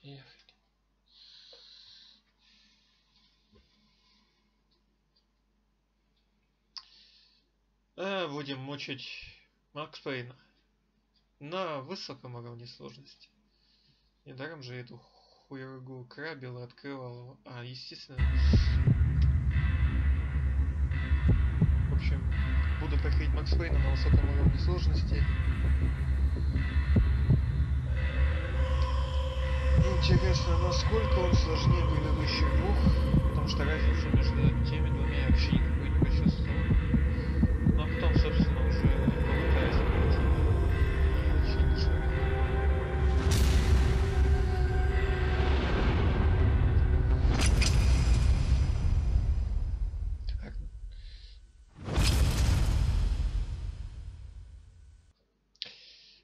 Поехали. Будем мучить Макс Пейна на высоком уровне сложности. Недаром же эту хуйргу крабил и открывал его. Естественно. В общем, буду проходить Макс Пейна на высоком уровне сложности. Интересно, насколько он сложнее предыдущих двух, потому что разница между теми двумя я вообще никакой не почувствовал. Ну а потом, собственно, уже попытаюсь пройти. Вообще ничего. Так.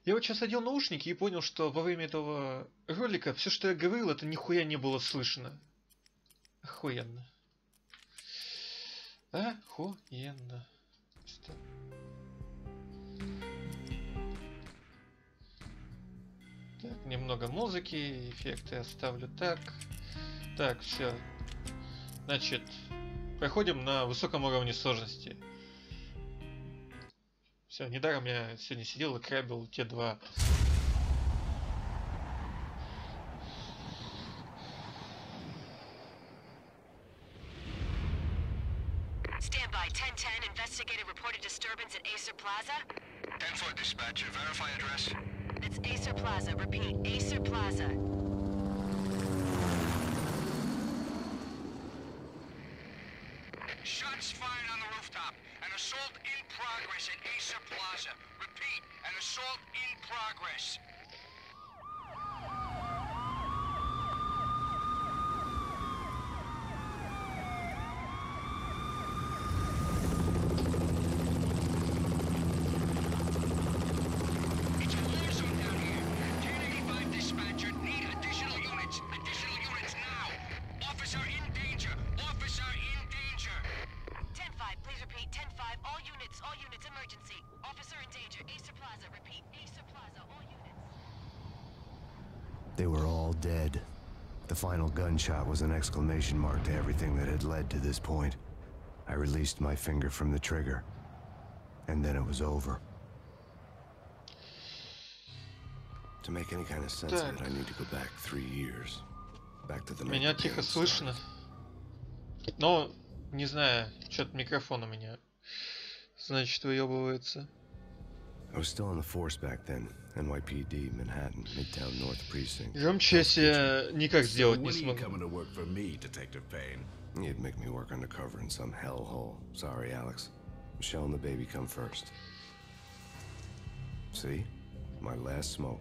Я вот сейчас одел наушники и понял, что во время этого ролика все, что я говорил, это нихуя не было слышно. Охуенно. Охуенно. Стоп. Так, немного музыки, эффекты оставлю так. Так, все. Значит, проходим на высоком уровне сложности. Все, недаром я сегодня сидел и крабил те два. Standby 1010, investigator reported disturbance at Acer Plaza. 10-4 dispatcher, verify address. It's Acer Plaza, repeat, Acer Plaza. Shots fired on the rooftop. An assault in progress at Acer Plaza. Repeat, an assault in progress. It's a war zone down here. 1085 dispatcher, need additional units. Additional units now. Officer in danger. Officer in danger. 10-5, please repeat, 10-5, all units, emergency. Officer in danger, Acer Plaza, repeat, Acer Plaza, all units. They were all dead. The final gunshot was an exclamation mark to everything that had led to this point. I released my finger from the trigger, and then it was over. To make any kind of sense of it, I need to go back 3 years. Back to the night. Меня тихо слышно. Но, не знаю, что-то микрофон у меня, значит, выебывается. I was still on the force back then. NYPD, Manhattan, Midtown North Precinct. Громче я себе никак сделать не When are you смогу. coming to work for me, Detective Payne? You'd make me work undercover in some hellhole. Sorry, Alex. Michelle and the baby come first. See? My last smoke.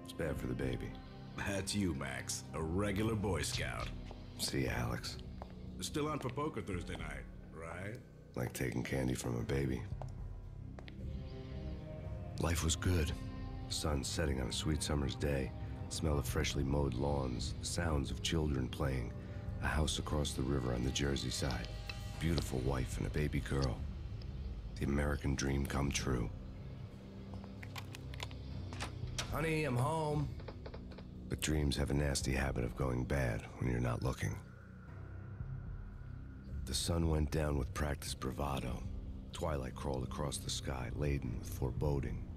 It's bad for the baby. That's you, Max. A regular Boy Scout. See, Alex? Still on for poker Thursday night, right? Like taking candy from a baby. Life was good. The sun setting on a sweet summer's day. The smell of freshly mowed lawns. The sounds of children playing. A house across the river on the Jersey side. Beautiful wife and a baby girl. The American dream come true. Honey, I'm home. But dreams have a nasty habit of going bad when you're not looking. The sun went down with practiced bravado. Twilight crawled across the sky, laden with foreboding.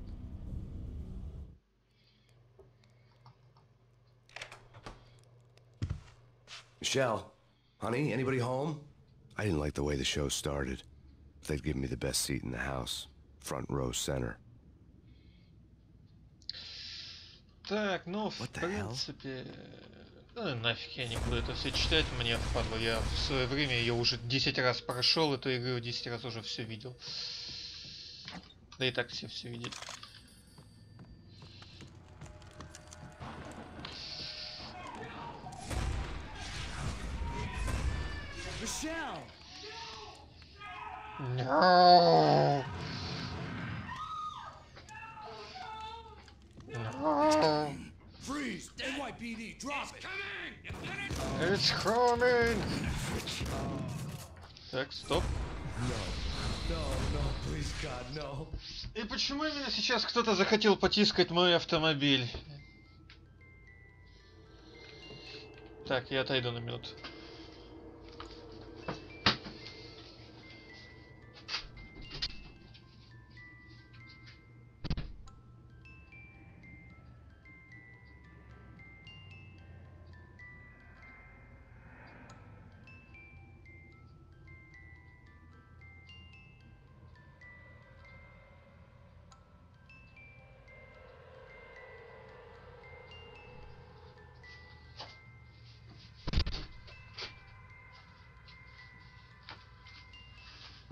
Michelle, honey, anybody home? I didn't like the way the show started. They'd give me the best seat in the house, front row center. Так, ну, в принципе... нафиг, я не буду это все читать, мне впадло. Я в свое время ее уже 10 раз прошел, эту игру 10 раз уже все видел. Да и так все видели. Michelle! No! No! Freeze! NYPD, drop it! It's coming! Так, стоп. No, please, God, no. И почему именно сейчас кто-то захотел потискать мой автомобиль? Так, я отойду на минуту.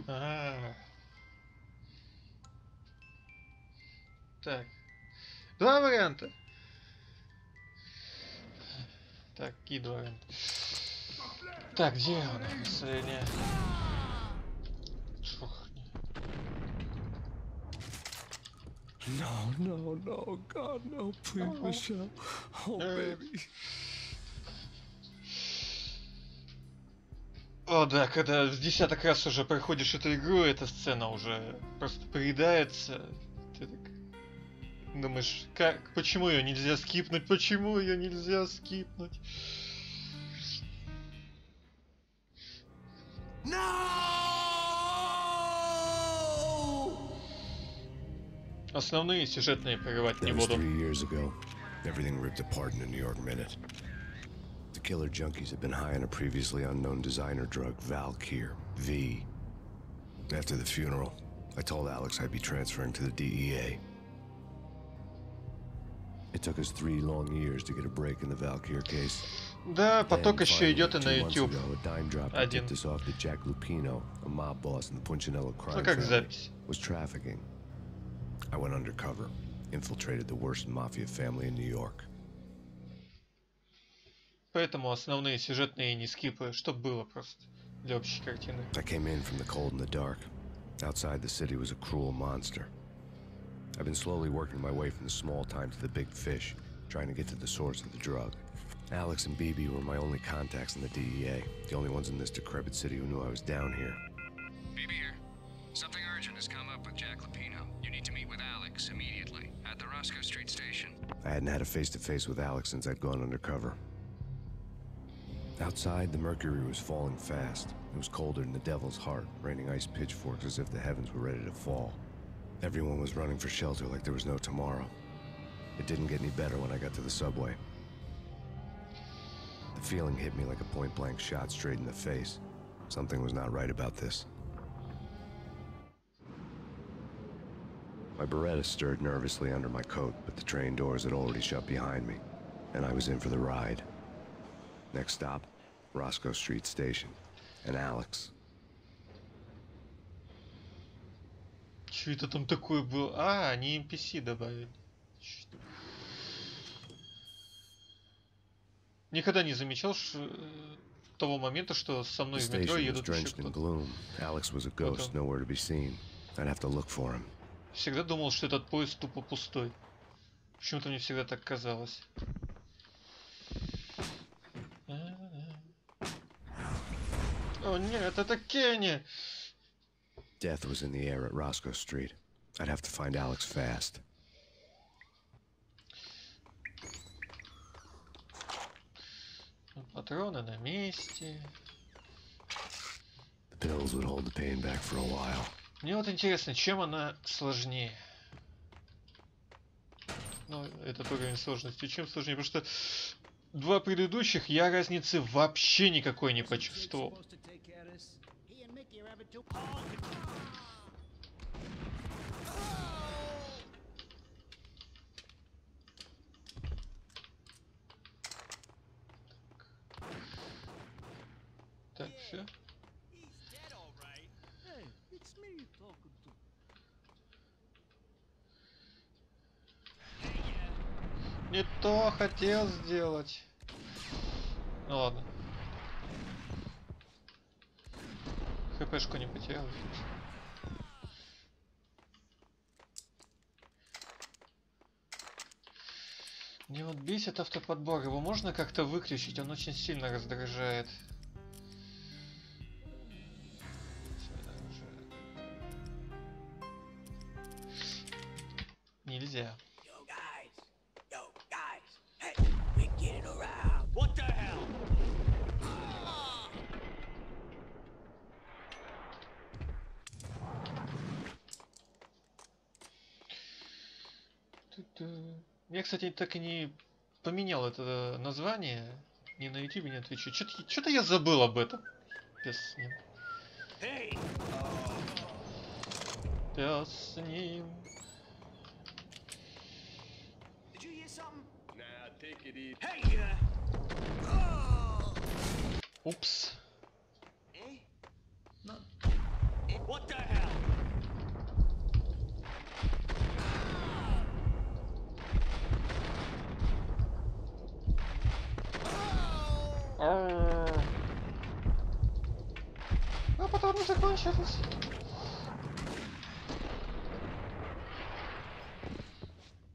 Ага. Так. Два варианта. Так, какие два варианта? Так, где он? Последнее. Фух. No, no, no, God, no, please, Michelle. Oh, baby. О, да, когда в десяток раз уже проходишь эту игру, эта сцена уже просто приедается. Ты так думаешь, как, почему ее нельзя скипнуть, почему ее нельзя скипнуть? Основные сюжетные прерывать не That was буду. 3 years ago. Everything ripped apart in a New York minute. The killer junkies had been high on a previously unknown designer drug, Valkyr, V. After the funeral, I told Alex I'd be transferring to the DEA. It took us 3 long years to get a break in the Valkyr case. Да, поток Then, еще finally, идет и 2 на months YouTube. ago, a dime drop Один. tipped us off that Jack Lupino, a mob boss in the Punchinello crime Ну как family, запись. was trafficking. I went undercover, infiltrated the worst mafia family in New York. Поэтому основные сюжетные не скипы, чтоб было просто для общей картины. I came in from the cold and the dark. Outside the city was a cruel monster. I've been slowly working my way from the small time to the big fish, trying to get to the source of the drug. Alex and BB were my only contacts in the DEA, the only ones in this decrepit city who knew I was down here. BB here. Something urgent has come up with Jack Lupino. You need to meet with Alex immediately at the Roscoe Street station. I hadn't had a face-to-face with Alex since I'd gone undercover. Outside, the mercury was falling fast. It was colder than the devil's heart, raining ice pitchforks as if the heavens were ready to fall. Everyone was running for shelter like there was no tomorrow. It didn't get any better when I got to the subway. The feeling hit me like a point-blank shot straight in the face. Something was not right about this. My Beretta stirred nervously under my coat, but the train doors had already shut behind me, and I was in for the ride. Next stop, Roscoe Street Station, and Alex. Что это там такое было? А, они NPC добавили. Никогда не замечал того момента, что со The мной в метро station was едут еще drenched in кто-то. gloom. Alex was a ghost, nowhere to be seen. I'd have to look for him. Всегда думал, что этот поезд тупо пустой. Почему-то мне всегда так казалось. О нет, это Кенни! Death was in the air at Roscoe Street. I'd have to find Alex fast. Патроны на месте. The pills would hold the pain back for a while. Мне вот интересно, чем она сложнее? Ну, этот уровень сложности. Чем сложнее? Потому что два предыдущих я разницы вообще никакой не почувствовал. Так, все. Не то хотел сделать. Ну ладно. ХПшку не потерял. Мне вот бесит автоподбор. Его можно как-то выключить? Он очень сильно раздражает. Нельзя. What the hell? Я, кстати, так и не поменял это название ни на YouTube, ни на Twitch. Что-то я забыл об этом. Пес с ним. Пес с ним. Упс. What the hell? А патроны закончились.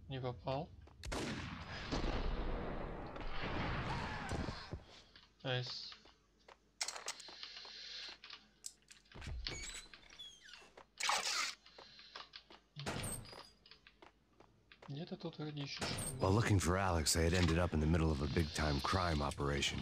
Не попал. Найс. Где-то тут вроде еще что-то. While looking for Alex, I had ended up in the middle of a big-time crime operation.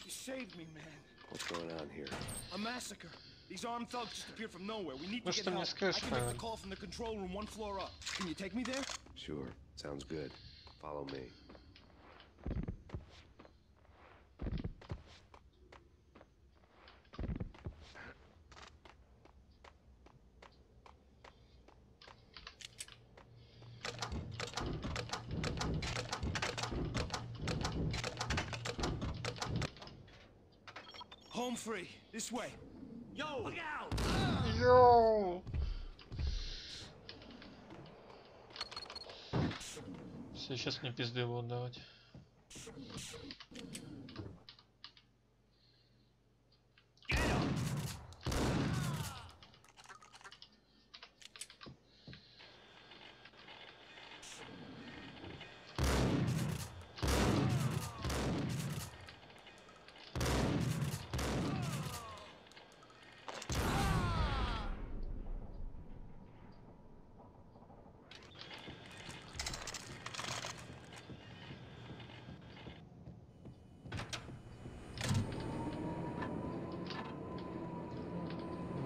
You saved me, man. What's going on here? A massacre. These armed thugs just appeared from nowhere. We need Ну to get что мне help. скажешь, I can make Павел? the call from the control room 1 floor up. Can you take me there? Sure, sounds good. Follow me. Home free. This way. Yo! Look out! Йоу! Все, сейчас мне пизды будут давать.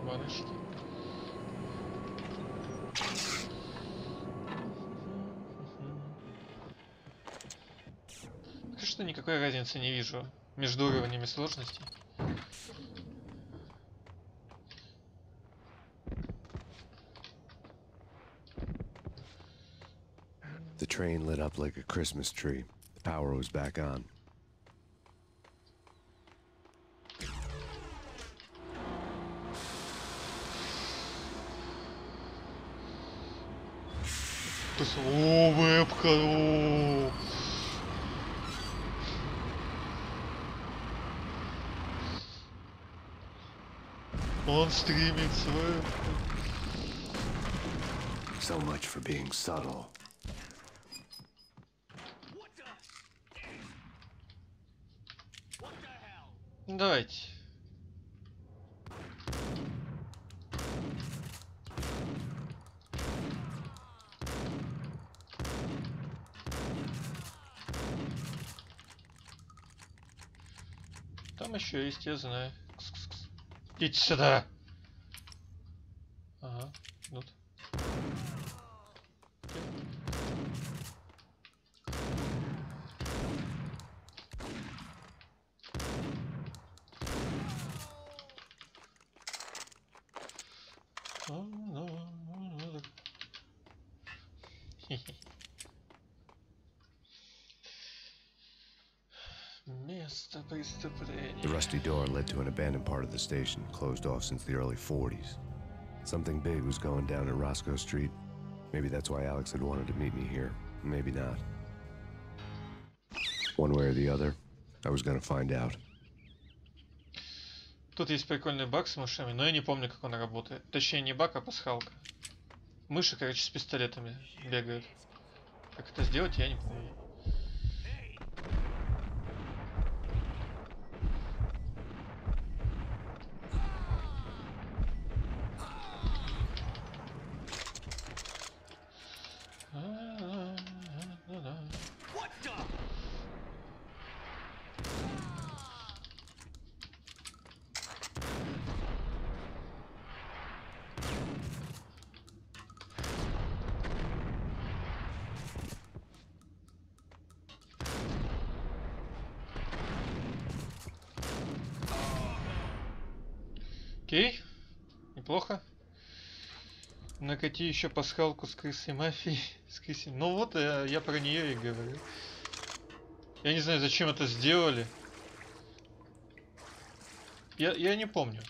Баночки. Пока что никакой разницы не вижу между уровнями сложности. The train lit up like a Christmas tree. The power was back on. О, вебка! О! Он стримит с вебкой. So much for being subtle. What the? What the hell? Давайте. Там еще есть, я знаю. Кс-кс-кс. Идите сюда. Ага, вот. Место преступления. The rusty door led to an abandoned part of the station, closed off since the early 40s. Something big was going down at Roscoe Street. Maybe that's why Alex had wanted to meet me here. Maybe not. One way or the other, I was gonna find out. Тут есть прикольный баг с мышами, но я не помню, как он работает. Точнее, не баг, а пасхалка. Мыши, короче, с пистолетами бегают. Как это сделать, я не помню. Окей. Неплохо. Накати еще пасхалку с крысой мафией. С крысой. Ну вот, я про нее и говорю. Я не знаю, зачем это сделали. Я не помню,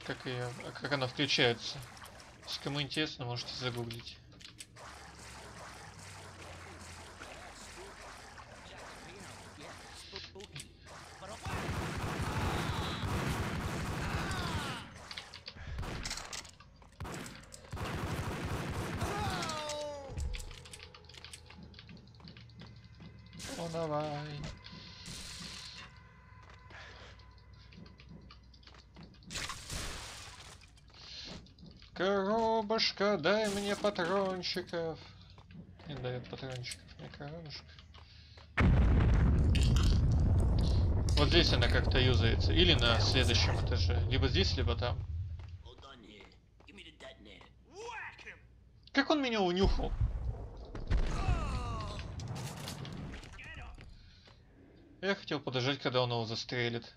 как она включается. Если кому интересно, можете загуглить. Ну давай. Коробушка, дай мне патрончиков. Не дает патрончиков, мне коробушка. Вот здесь она как-то юзается. Или на следующем этаже. Либо здесь, либо там. Как он меня унюхал? Я хотел подождать, когда он его застрелит.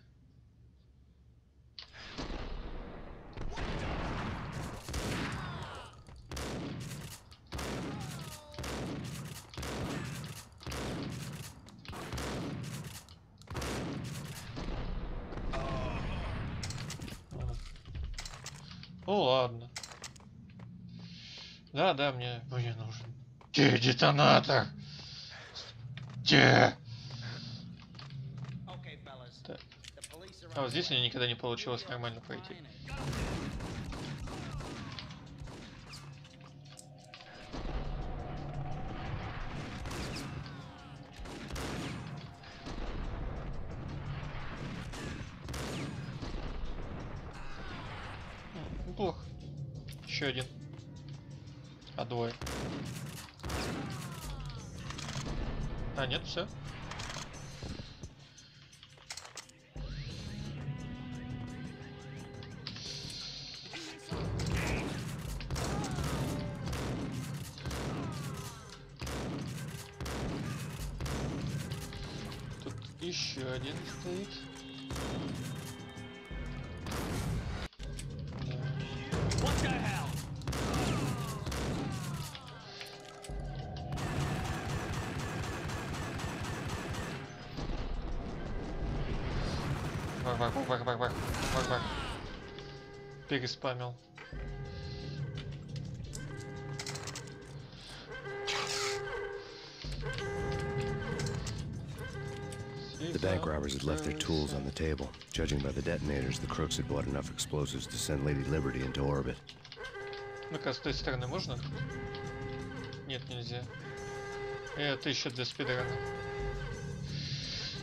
Ну ладно. Да, мне нужен. Где детонатор? Где? Так. А вот здесь мне никогда не получилось нормально пройти. Неплохо. Еще один. А двое. А, нет, все. Тут еще один стоит. Бак. Переспамил. The bank robbers had left their tools on the table. Judging by the detonators, the crooks had bought enough explosives to send Lady Liberty into orbit. Ну-ка, с той стороны можно? Нет, нельзя. Это еще для спидрана.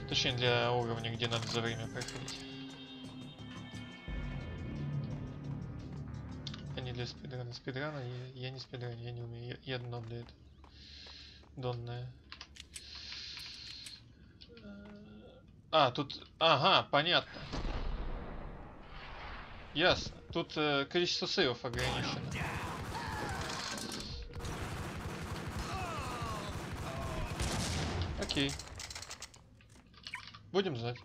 Точнее, для уровня, где надо за время проходить. А не для спидрана. Спидрана я не спидран, я не умею. Я дно для этого. Донное. А, тут... Ага, понятно. Ясно. Тут количество сейвов ограничено. Окей. Будем знать.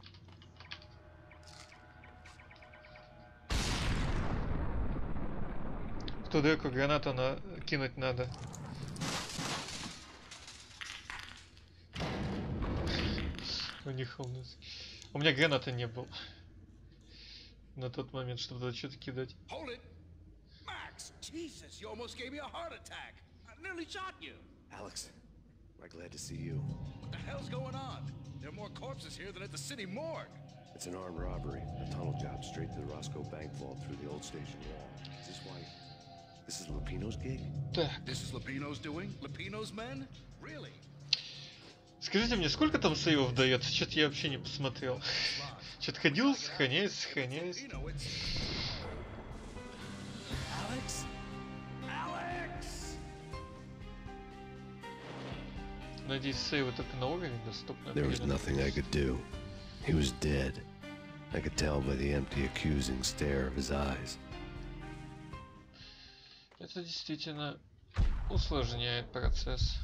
В ту дырку гранату кинуть надо. У них у нас. У меня граната не было. На тот момент, чтобы туда что-то кидать. Hold it! Max! Jesus, you almost gave me a heart attack! I nearly shot you! Alex, we're glad to see you. What the hell's going on? There are more corpses here than at the city morgue! It's an armed robbery. A tunnel job straight to the Roscoe Bank vault through the old station wall. Is this why... This is Lupino's gig? Так. This is Lupino's doing? Lupino's men? Really? Скажите мне, сколько там сейвов дается? Что-то я вообще не посмотрел. Что-то ходил, сохраняюсь. Alex? Alex! Надеюсь, сейвы только на уровне доступны. There was nothing I could do. He was dead. I could tell by the empty, accusing stare of his eyes. Это действительно усложняет процесс.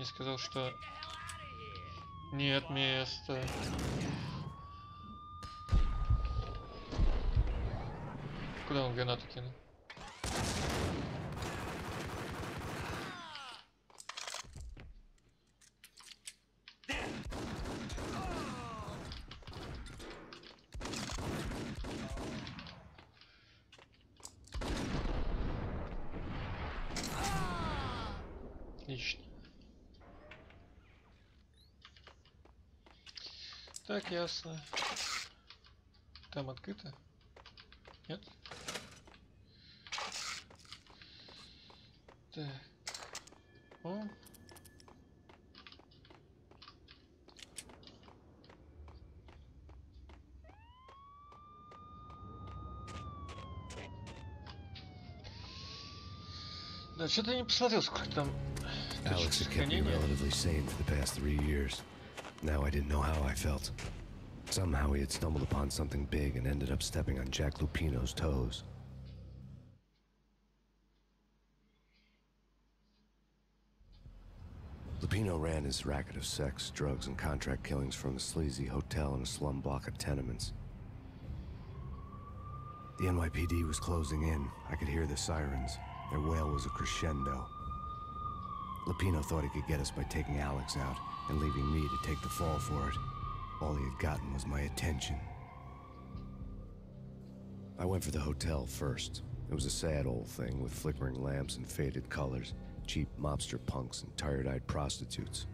Не сказал, что нет места. Куда он гранату кинул? Отлично. Так, ясно. Там открыто? Нет? Так. О. Да, что-то я не посмотрел, сколько там Alex точек had kept me сохранения. relatively sane for the past 3 years. Now I didn't know how I felt. Somehow he had stumbled upon something big and ended up stepping on Jack Lupino's toes. Lupino ran his racket of sex, drugs, and contract killings from a sleazy hotel in a slum block of tenements. The NYPD was closing in. I could hear the sirens. Their wail was a crescendo. Lupino thought he could get us by taking Alex out and leaving me to take the fall for it. All he had gotten was my attention. I went for the hotel first. It was a sad old thing with flickering lamps and faded colors, cheap mobster punks and tired-eyed prostitutes.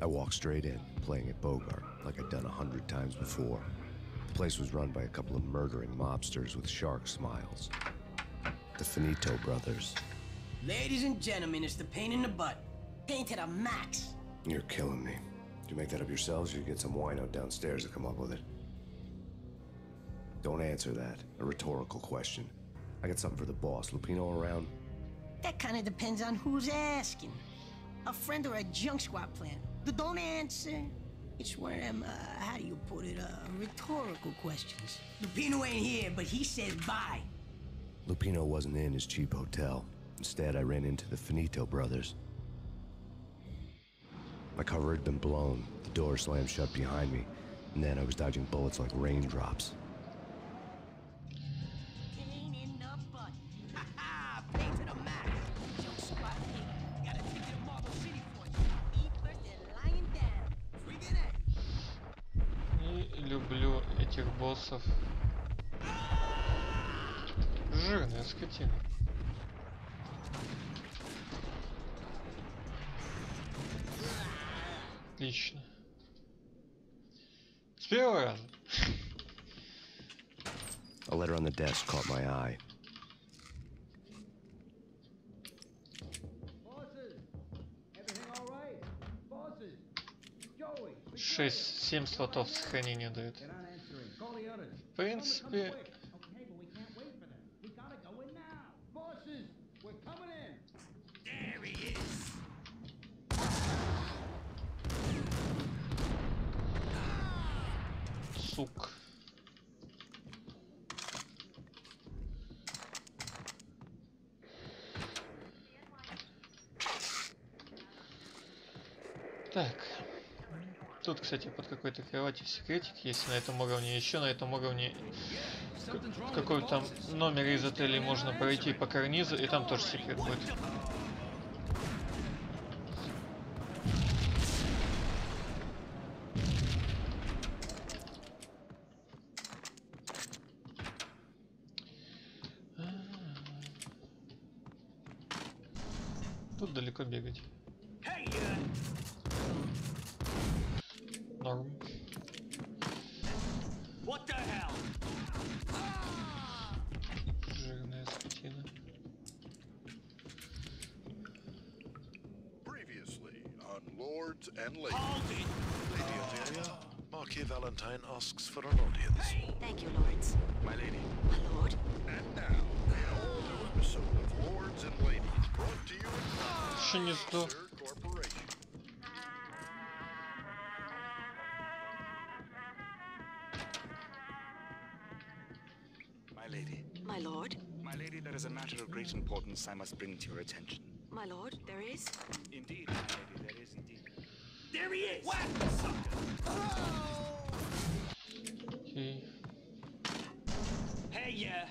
I walked straight in, playing at Bogart, like I'd done 100 times before. The place was run by a couple of murdering mobsters with shark smiles. The Finito brothers. Ladies and gentlemen, it's the pain in the butt. Pain to the max. You're killing me. Did you make that up yourselves, or you get some wino downstairs to come up with it? Don't answer that. A rhetorical question. I got something for the boss. Lupino around? That kind of depends on who's asking. A friend or a junk squad plan. Don't answer. It's one of them, how do you put it, rhetorical questions. Lupino ain't here, but he says bye. Lupino wasn't in his cheap hotel. Instead, I ran into the Finito brothers. My cover had been blown, the door slammed shut behind me, and then I was dodging bullets like raindrops. Pain in the butt. Ha ha! Pain to the max. Junk squad thing. You got a ticket to Marble City for you. Eat first and lying down. Freaking Не люблю этих боссов. Жирная скотина. Отлично. С первого раза. A letter on the desk caught my eye. Bosses, everything all right? Bosses, Joey, 6-7 слотов сохранения дает. they're not answering. Call the others. В принципе, Okay, but we can't wait for them. We gotta go in now. Bosses, we're coming in. There he is. сук. Так. Тут, кстати, под какой-то кроватью секретик есть на этом уровне. Еще на этом уровне в какой-то там номере из отелей можно пройти по карнизу, и там тоже секрет будет. Тут далеко бегать. Норм. What the hell? Жирная скотина. Previously on Lords and Ladies. Hold it. Lady Ophelia, Marquis Valentine asks for an audience. Thank you, lords. My lady. My lord. And now, an all-new episode of Lords and Ladies brought to you Еще не сдох. by Sir Corporation. My lady. My lord. My lady, there is a matter of great importance I must bring to your attention. My lord, there is. Indeed, my lady, there is indeed. There he is! Whack, sucker! Окей. Hey, yeah!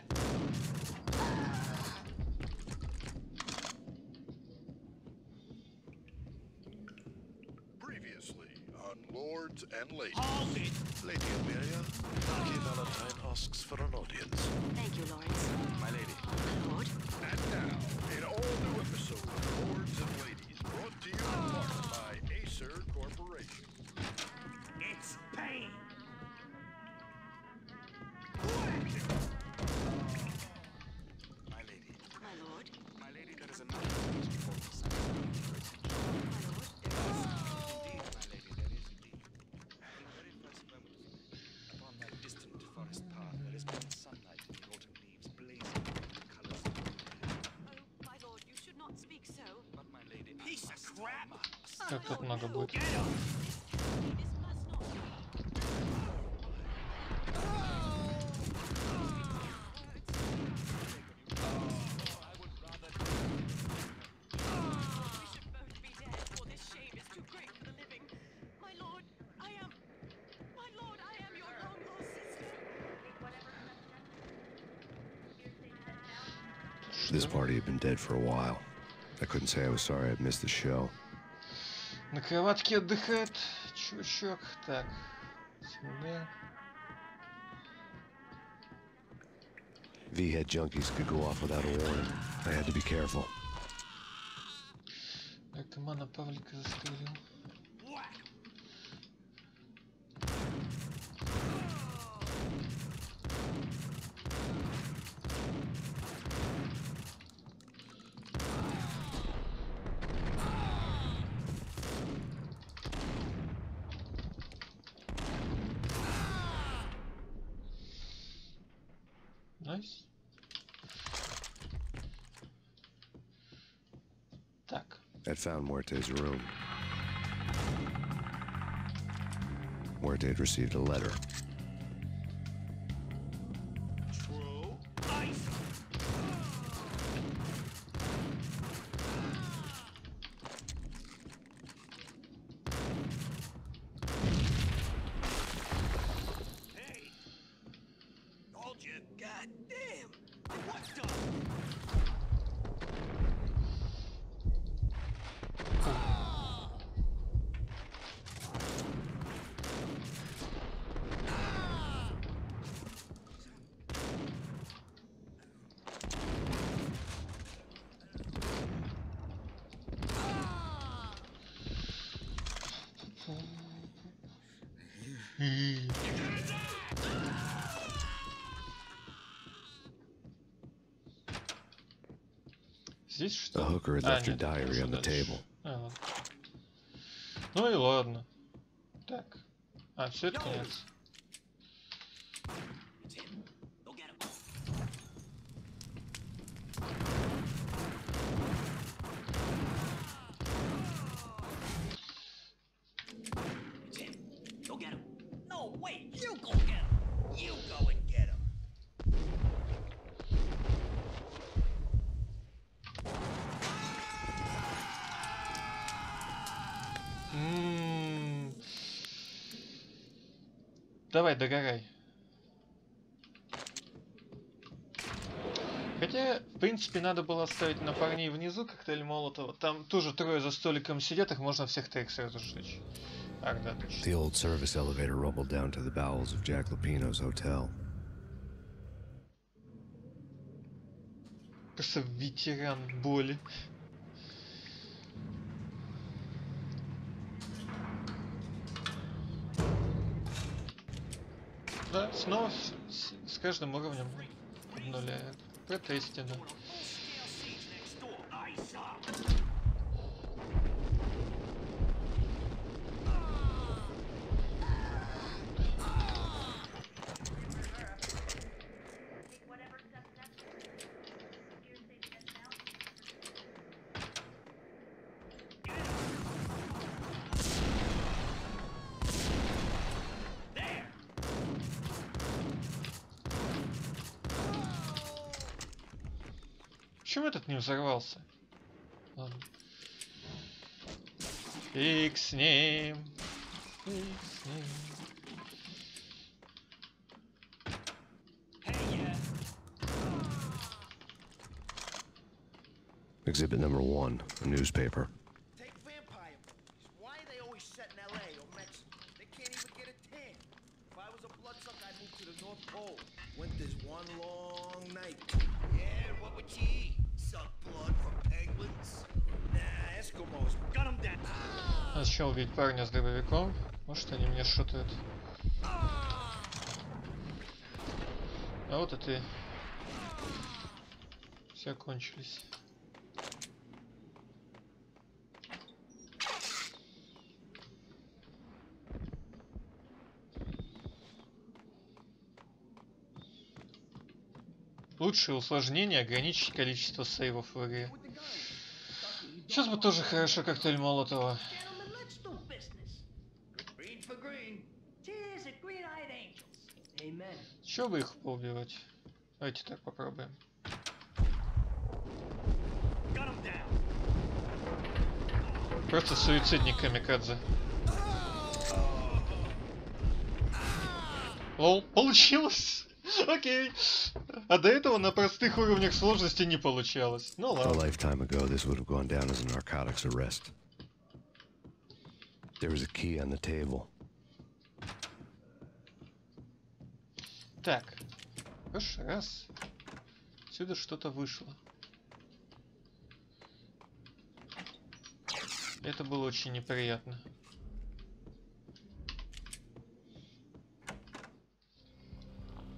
Previously on Lords and Ladies. Hold it! Lady Amelia, Lucky Valentine asks for an audience. Thank you, Lawrence. My lady. My lord. And now, an all-new episode of Lords and Ladies, brought to you in part by Acer Corporation. It's Payne! My lady. My lord. My lady, there is a matter of news before the sun is ready for its My lord, there is. Indeed, my lady, there is indeed. In the very first moment of the day, upon that distant forest path, there has been sunlight in the autumn leaves blazing with the colors of the Oh, my lord, you should not speak so. But my lady, I Piece of must, crap. I must. Как тут много будет? Get up! This must not be. We should both be dead, for this shame is too great for the living. My lord, I am your long lost sister. This party had been dead for a while. I couldn't say I was sorry I'd missed the show. На кроватке отдыхает чувачок. Так. Сюда. V-head junkies could go off without a warning. I had to be careful. Наркомана Павлика застрелил. Найс. Так. I'd found Muerte's room. Muerte had received a letter. True. Ice! Hey! Told you. God damn! What the? Здесь The что? hooker had А, left her нет, diary уже on the дальше. table. А, ладно. Ну и ладно. Так. А, все это конец. Go get him. Tim, go get him. No, wait, you go get him. You go and get him. Давай, догорай. Хотя, в принципе, надо было оставить на парней внизу коктейль Молотова. Там тоже трое за столиком сидят, их можно всех троих сразу сжечь. Ах, да, точно. The old service elevator rumbled down to the bowels of Jack Lupino's hotel. Просто ветеран боли. Да, снова с каждым уровнем обнуляет. Протестено. Next door. Ice up. There. Почему этот не взорвался? Ладно. ладно. Фиг с ним. Фиг с ним. Exhibit number 1, a newspaper. Take vampire movies. Why are they always set in LA or Mexico? They can't even get a tan. If I was a bloodsucker, I'd move to the North Pole. Winter's one long night. Yeah, what would you eat? Suck blood from penguins? Nah, Eskimos. Gun them down. Надо сначала убить парня с дробовиком. Может, они меня шутают. А вот и ты. Все кончились. Лучшее усложнение — ограничить количество сейвов в игре. Сейчас бы тоже хорошо коктейль Молотова. Gentlemen, let's do business. Green for green. Cheers at green-eyed angels. Amen. Чего бы их поубивать? Давайте так попробуем. Gun them down. Просто суицидник камикадзе. Лол, получилось! Окей. А до этого на простых уровнях сложности не получалось. Ну A ладно. lifetime ago, this would have gone down as a narcotics arrest. There was a key on the table. Так. Раз. Отсюда что-то вышло. Это было очень неприятно.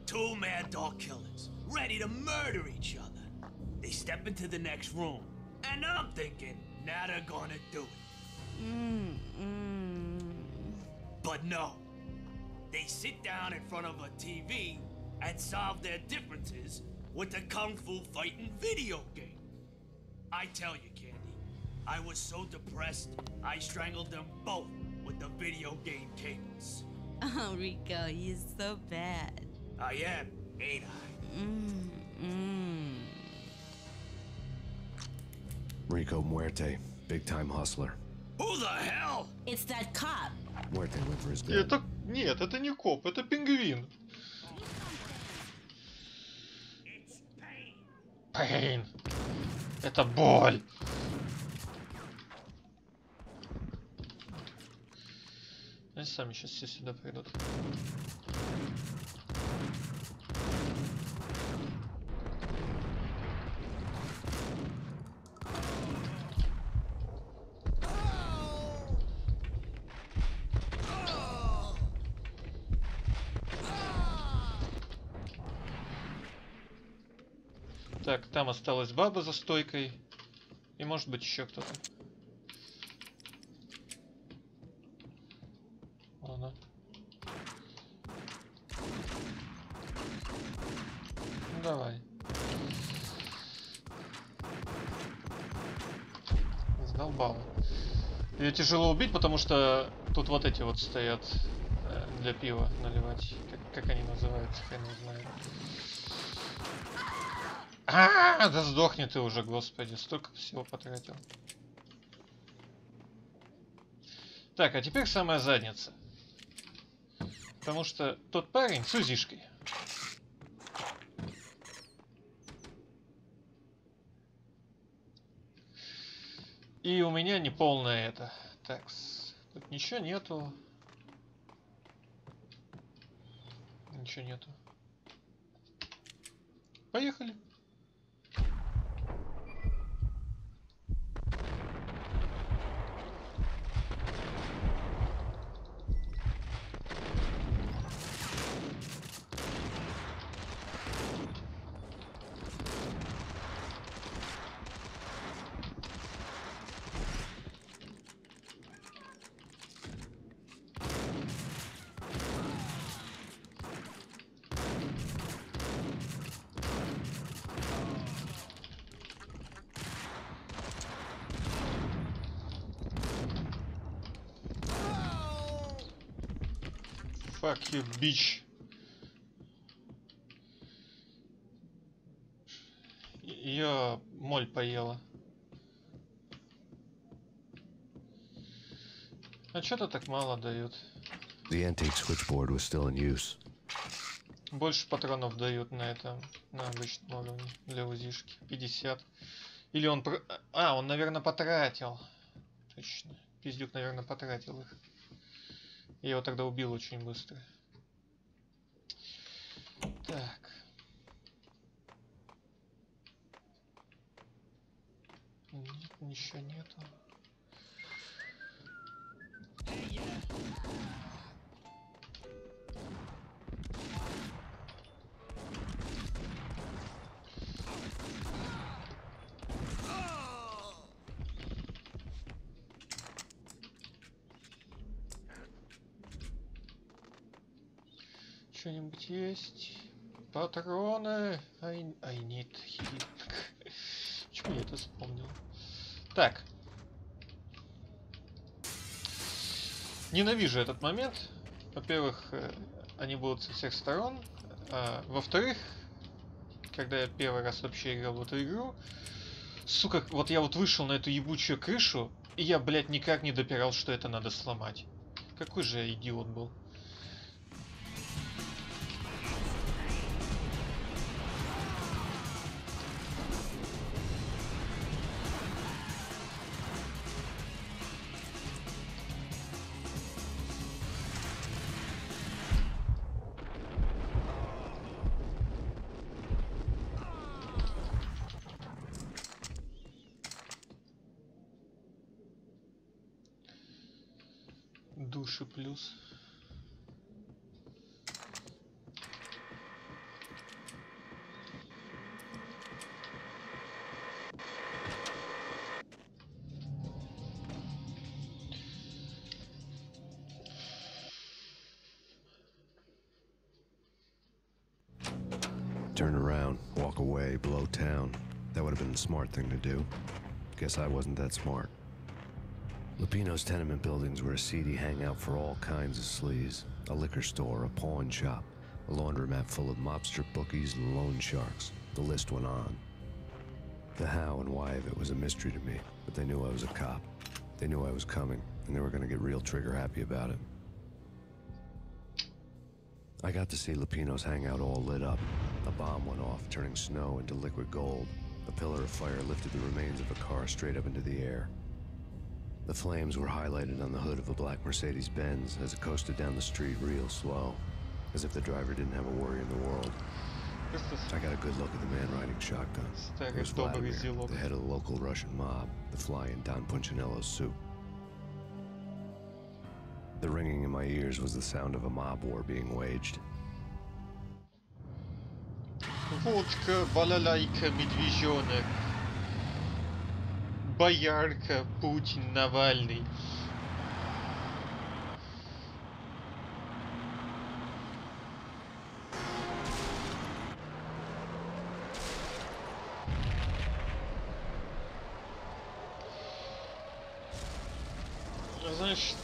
Two mad dog killers, ready to murder each other. They step into the next room, and I'm thinking, now they're gonna do it. But no. They sit down in front of a TV and solve their differences with the Kung Fu fighting video game. I tell you, Candy, I was so depressed, I strangled them both with the video game cables. Oh, Rico, you're so bad. I am, ain't I? Rico Muerte, big-time hustler. Who the hell? It's that cop. Muerte went for his gun. Это... Нет, это не коп, это пингвин. Пейн. Это боль. Они сами сейчас все сюда придут. Так, там осталась баба за стойкой. И может быть еще кто-то. Ладно. Ну давай. Сдолбал. Ее тяжело убить, потому что тут вот эти вот стоят для пива наливать. Как они называются, хрен его знает. Да сдохни ты уже, господи, столько всего потратил. Так, а теперь самая задница. Потому что тот парень с узишкой. И у меня неполное это. Так, тут ничего нету. Ничего нету. Поехали. Fuck you, bitch. Ее моль поела. А что-то так мало дают. The antique switchboard was still in use. Больше патронов дают на этом, на обычном уровне для УЗИшки. 50. Или он... А, он, наверное, потратил. Точно. Пиздюк, наверное, потратил их. Я его тогда убил очень быстро. Так. Нет, ничего нету. Что-нибудь есть? Патроны. I need healing. Почему я это вспомнил? Так. Ненавижу этот момент. Во-первых, они будут со всех сторон. Во-вторых, когда я первый раз вообще играл в эту игру, сука, вот я вот вышел на эту ебучую крышу, и я, блядь, никак не допирал, что это надо сломать. Какой же я идиот был. Души плюс. Turn around, walk away, blow town. That would have been the smart thing to do. Guess I wasn't that smart. Lupino's tenement buildings were a seedy hangout for all kinds of sleaze. A liquor store, a pawn shop, a laundromat full of mobster bookies and loan sharks. The list went on. The how and why of it was a mystery to me, but they knew I was a cop. They knew I was coming, and they were going to get real trigger happy about it. I got to see Lupino's hangout all lit up. A bomb went off, turning snow into liquid gold. A pillar of fire lifted the remains of a car straight up into the air. The flames were highlighted on the hood of a black Mercedes-Benz as it coasted down the street real slow, as if the driver didn't have a worry in the world. I got a good look at the man riding shotgun. It was Vladimir, the head of the local Russian mob, the fly in Don Punchinello's suit. The ringing in my ears was the sound of a mob war being waged. Водка, балалайка, медвежонок. Боярка, Путин, Навальный. Знаешь...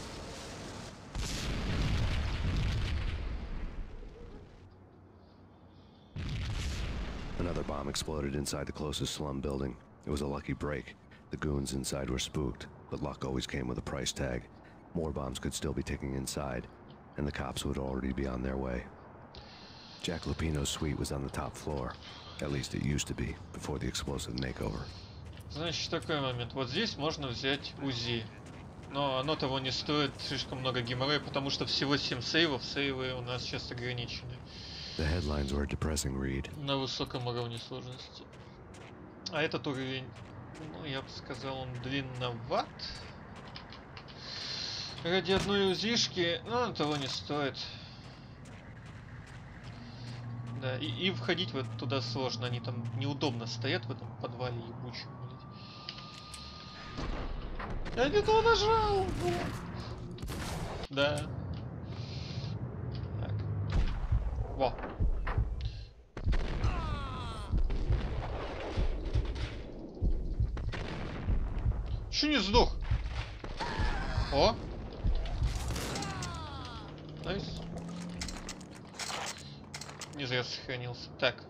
Another bomb exploded inside the closest slum building. It was a lucky break. The goons inside were spooked, but luck always came with a price tag. More bombs could still be ticking inside, and the cops would already be on their way. Jack Lupino's suite was on the top floor. At least it used to be, before the explosive makeover. Значит, такой момент. Вот здесь можно взять УЗИ. Но оно того не стоит, слишком много геморроя, потому что всего 7 сейвов. Сейвы у нас сейчас ограничены. The headlines were a depressing read. На высоком уровне сложности. А этот уровень, ну, я бы сказал, он длинноват. Ради одной УЗИшки, ну, того не стоит. Да, и входить вот туда сложно. Они там неудобно стоят в этом подвале ебучем, блядь. Я не то нажал! Да. Так. Во. Чё не сдох? О! Найс. Не зря сохранился. Так.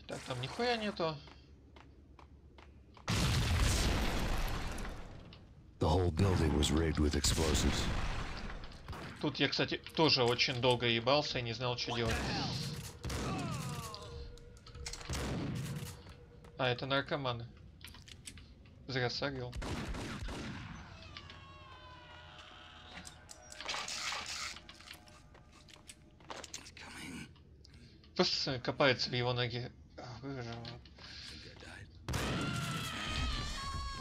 Так, там нихуя нету. The whole building was rigged with explosives. Тут я, кстати, тоже очень долго ебался и не знал, что делать. А, это наркоманы. Зря согрел. Просто копается в его ноге.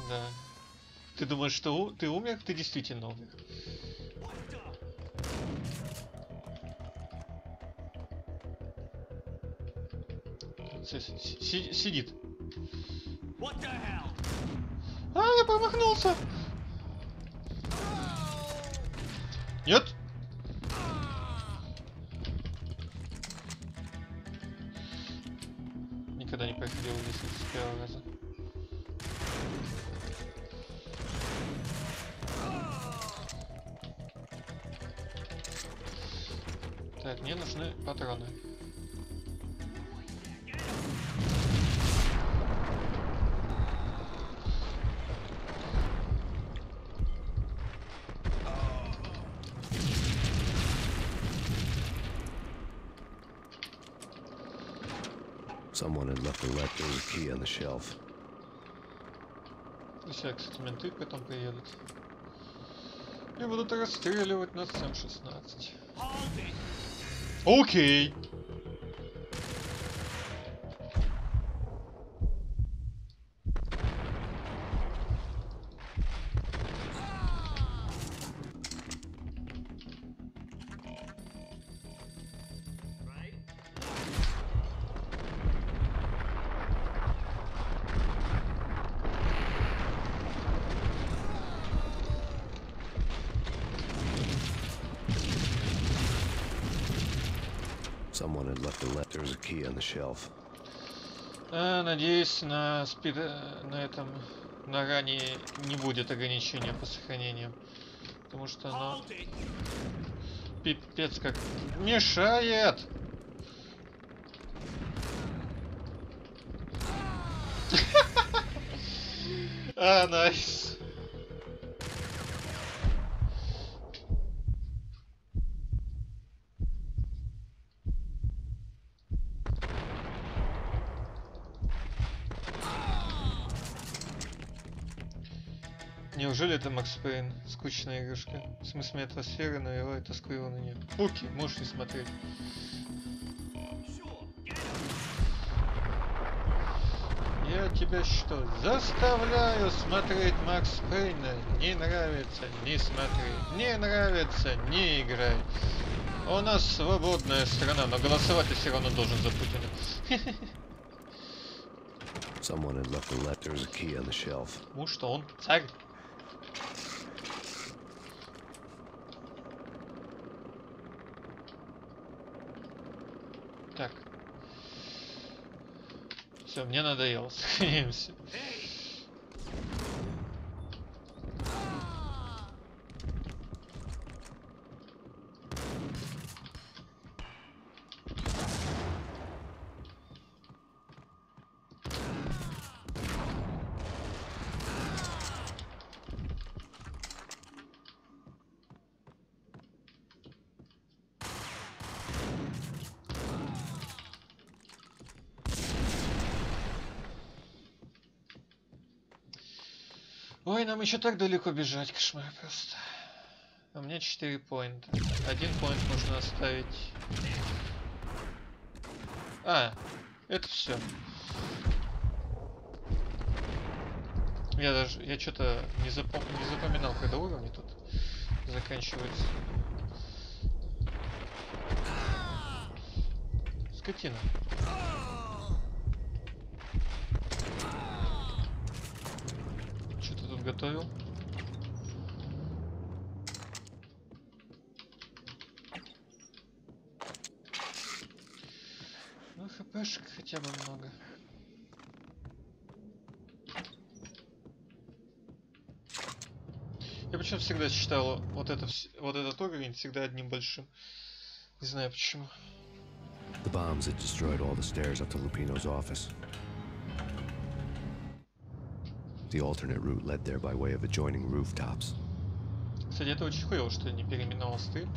Да. Ты думаешь, что ты умер? Ты действительно умер. Сидит. А, я промахнулся. Нет. Никогда не проходил здесь с первого раза. Так, мне нужны патроны. Someone had left a leftover key on the shelf. Все, кстати, менты потом приедут. И будут расстреливать нас с М-16. Окей. Someone had left a leftover key on the shelf. Надеюсь, на ране не будет ограничения по сохранению. Потому что оно пипец как мешает. Найс. Неужели это Макс Пейн? Скучная игрушка. В смысле атмосферы, но его я тоскую на нее. Окей, можешь не смотреть. Я тебя что, заставляю смотреть Макс Пейна? Не нравится, не смотри. Не нравится, не играй. У нас свободная страна, но голосовать ты все равно должен за Путина. Someone had left a leftover key on the shelf. Потому что он царь. Так. Все, мне надоело. Сохранимся. Ой, нам еще так далеко бежать, кошмар просто. У меня 4 поинта. 1 поинт можно оставить. А, это все. Я что-то не запоминал, когда уровни тут заканчиваются. Скотина. Готовил. Ну, хпшек хотя бы много. Я почему всегда считал вот этот уровень всегда одним большим. Не знаю почему. The bombs had destroyed all the stairs up to Lupino's office. The alternate route led there by way of adjoining rooftops. Кстати, это очень хуево, что я не переименовал стрим.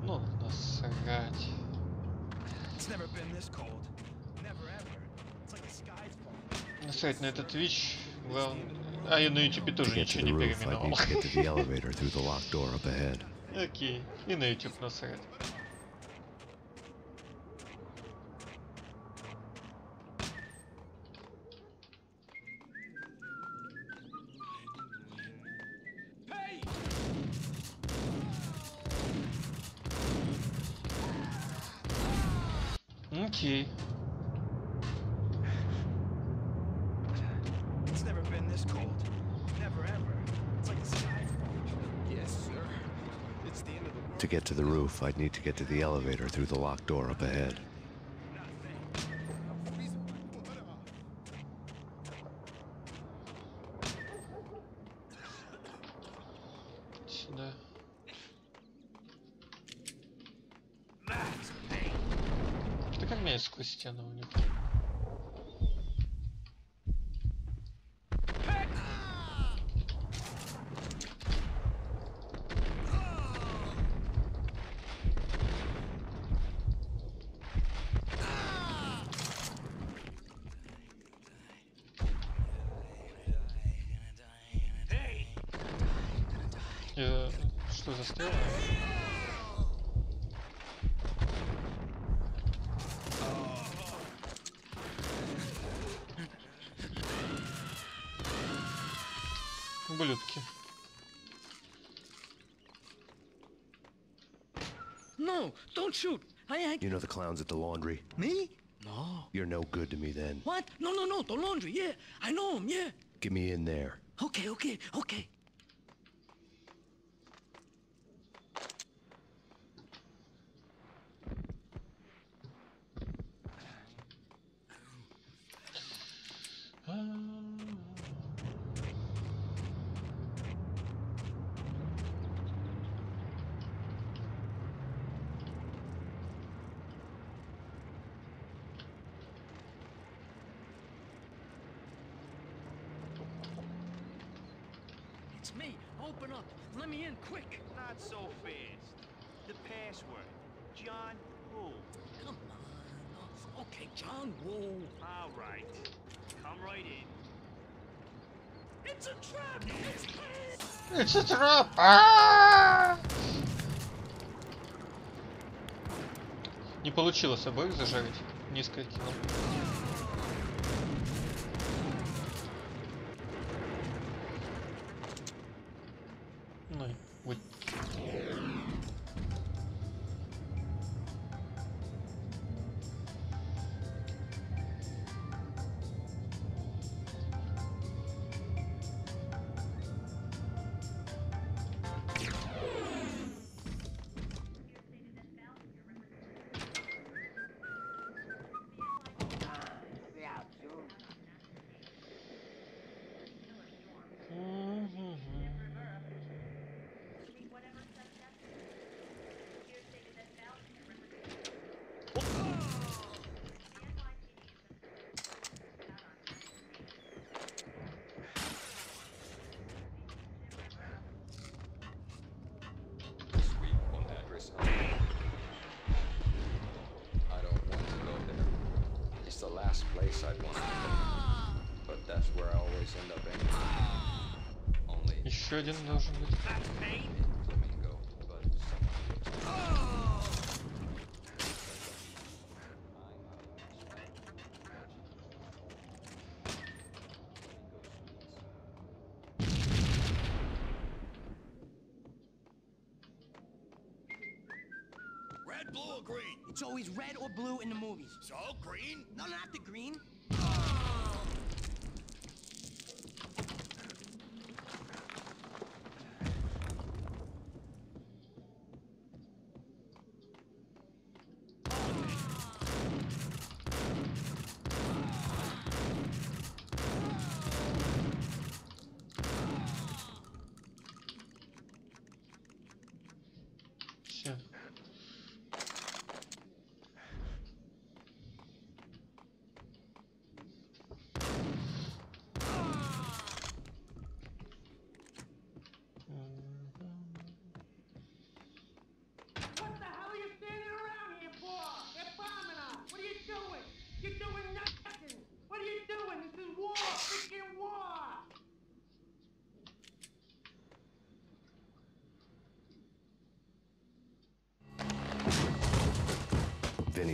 Ну, насрать. It's never been this cold. Never ever. It's like the sky's falling. Насрать на этот Twitch. Главное... А я на YouTube To тоже get to ничего the не roof, I'd переименовал. need to get to the elevator through the locked door up ahead. Окей. И на YouTube насрать. Окей. It's never been this cold. Never ever. It's like the sky's falling. Yes, sir. It's the end of the world. To get to the roof, I'd need to get to the elevator through the locked door up ahead. Сюда. Ты как меня сквозь стену у них? Что застряло? Ублюдки. No, don't shoot. You know the clowns at the laundry? Me? No. You're no good to me then. What? No, the laundry, yeah. I know him, yeah. Get me in there. Okay. It's me. Open up. Let me in, quick. Not so fast. The password. John Woo. Come on. Oh, okay, John Woo. All right. Come right in. It's a trap. It's a trap! Ah! Не получилось обоих зажарить. Низкое кино. Ну, вот. Suite on address only. I don't want to go there. It's the last place I'd want to go. But that's where I always end up anyway. Only Еще один должен быть. flamingo, but Red, blue, or green? It's always red or blue in the movies. So, green? No, not the green. Все. 'Все.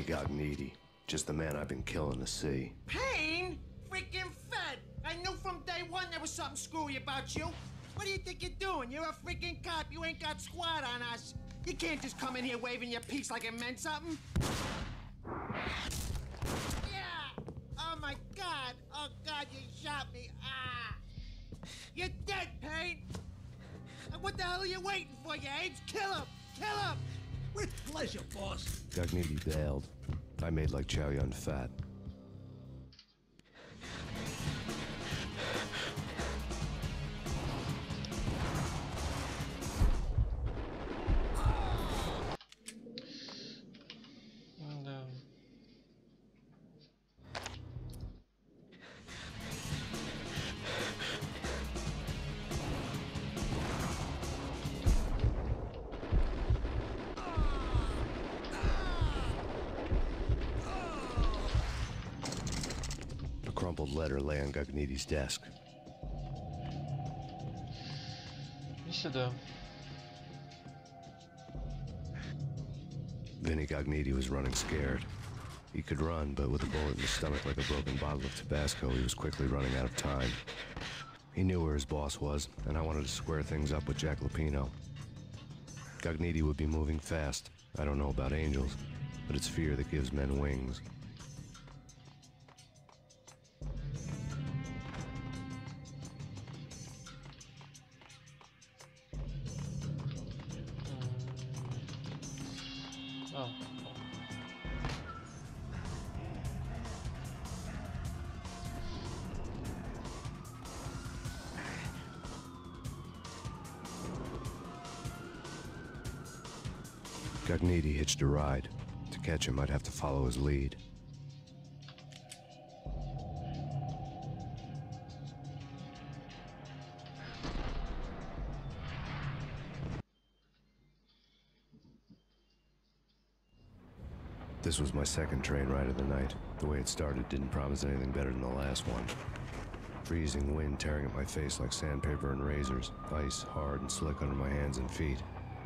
Gognitti. Just the man I've been killing to see. Payne? Freaking fed! I knew from day one there was something screwy about you. What do you think you're doing? You're a freaking cop. You ain't got squad on us. You can't just come in here waving your piece like it meant something. Yeah! Oh my God! Oh God, you shot me! Ah! You're dead, Payne! And what the hell are you waiting for, you apes? Kill him! Kill him! With pleasure, boss. Gognitti bailed. I made like Chow Yun Fat. A crumpled letter lay on Gognitti's desk. И сюда. Vinny Gognitti was running scared. He could run, but with a bullet in his stomach like a broken bottle of Tabasco, he was quickly running out of time. He knew where his boss was, and I wanted to square things up with Jack Lupino. Gognitti would be moving fast. I don't know about angels, but it's fear that gives men wings. Oh. Gognitti hitched a ride. To catch him, I'd have to follow his lead. This was my second train ride of the night. The way it started didn't promise anything better than the last one. Freezing wind tearing at my face like sandpaper and razors, ice hard and slick under my hands and feet,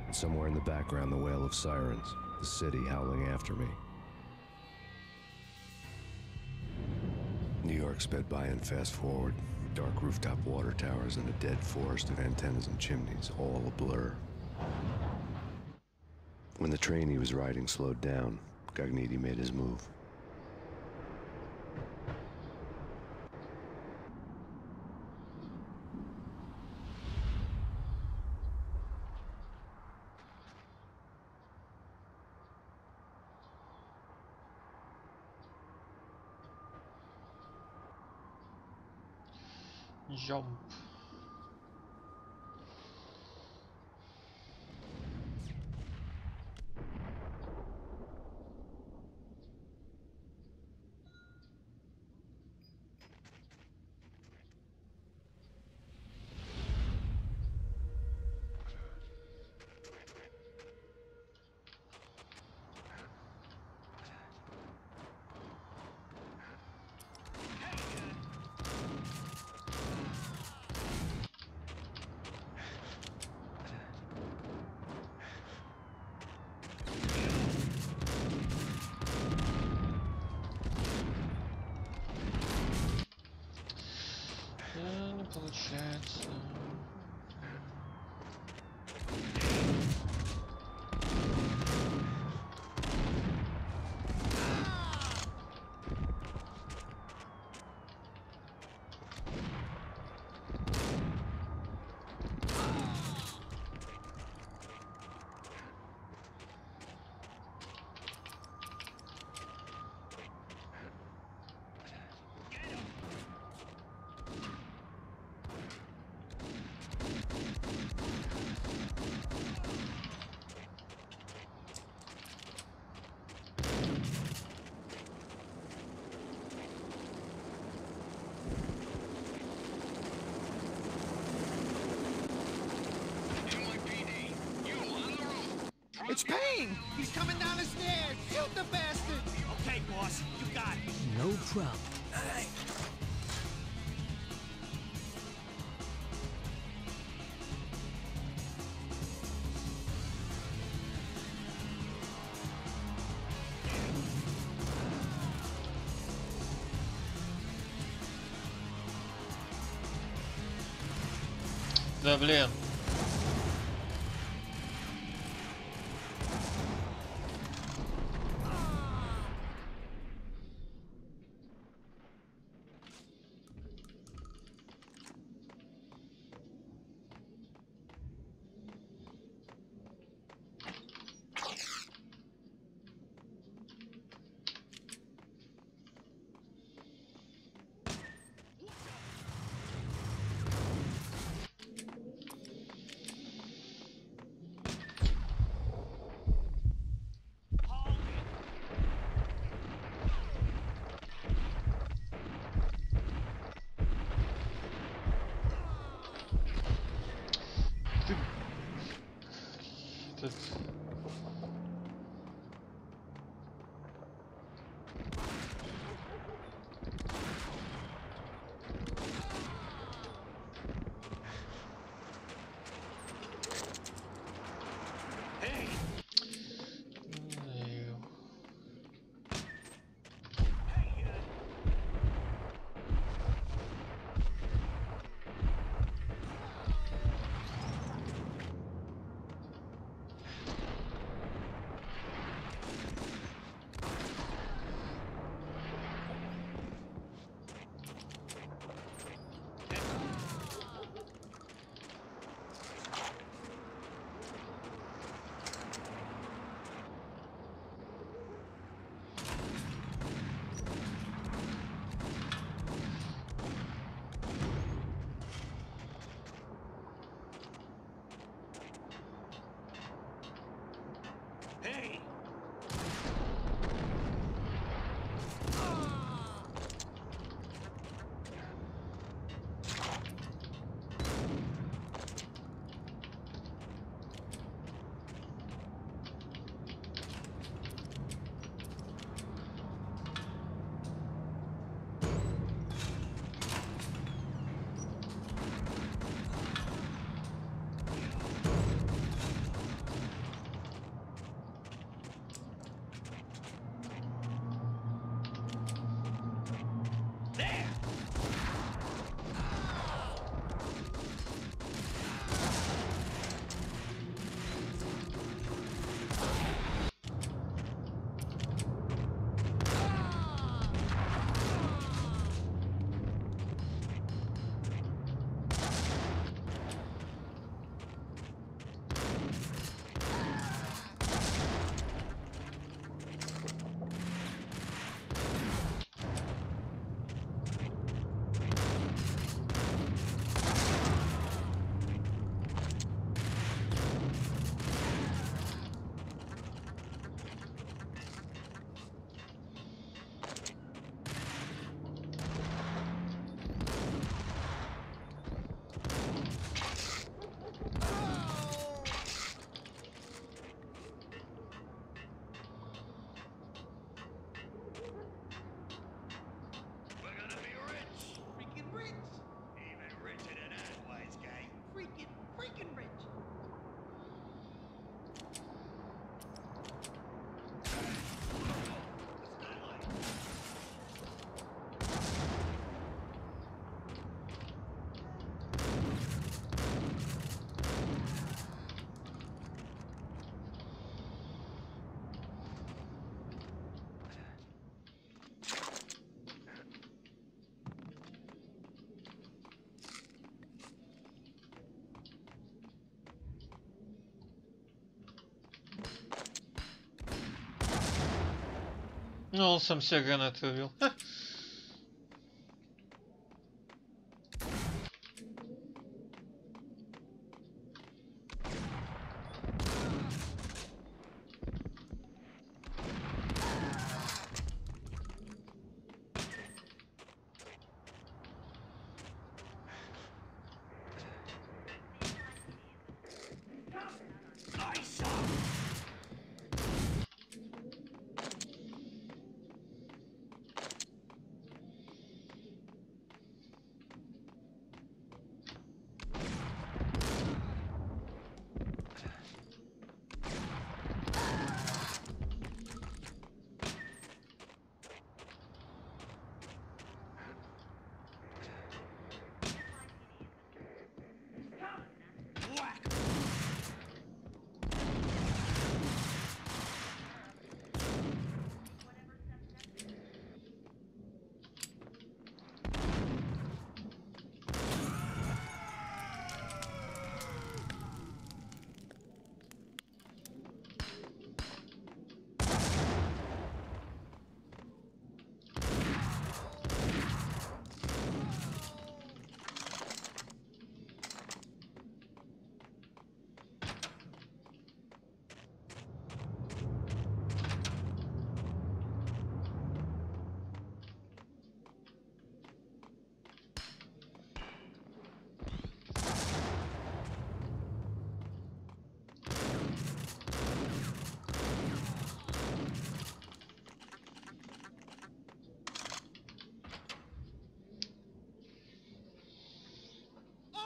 and somewhere in the background the wail of sirens, the city howling after me. New York sped by in fast forward, dark rooftop water towers and a dead forest of antennas and chimneys, all a blur. When the train he was riding slowed down, Gognitti made his move. Jump. Не получается. It's Payne! He's coming down the stairs! Shoot the bastard! Okay, boss, you got it. No problem. Да блин. Тут... Hey! Ну, он сам себе гранаты убил. Ха.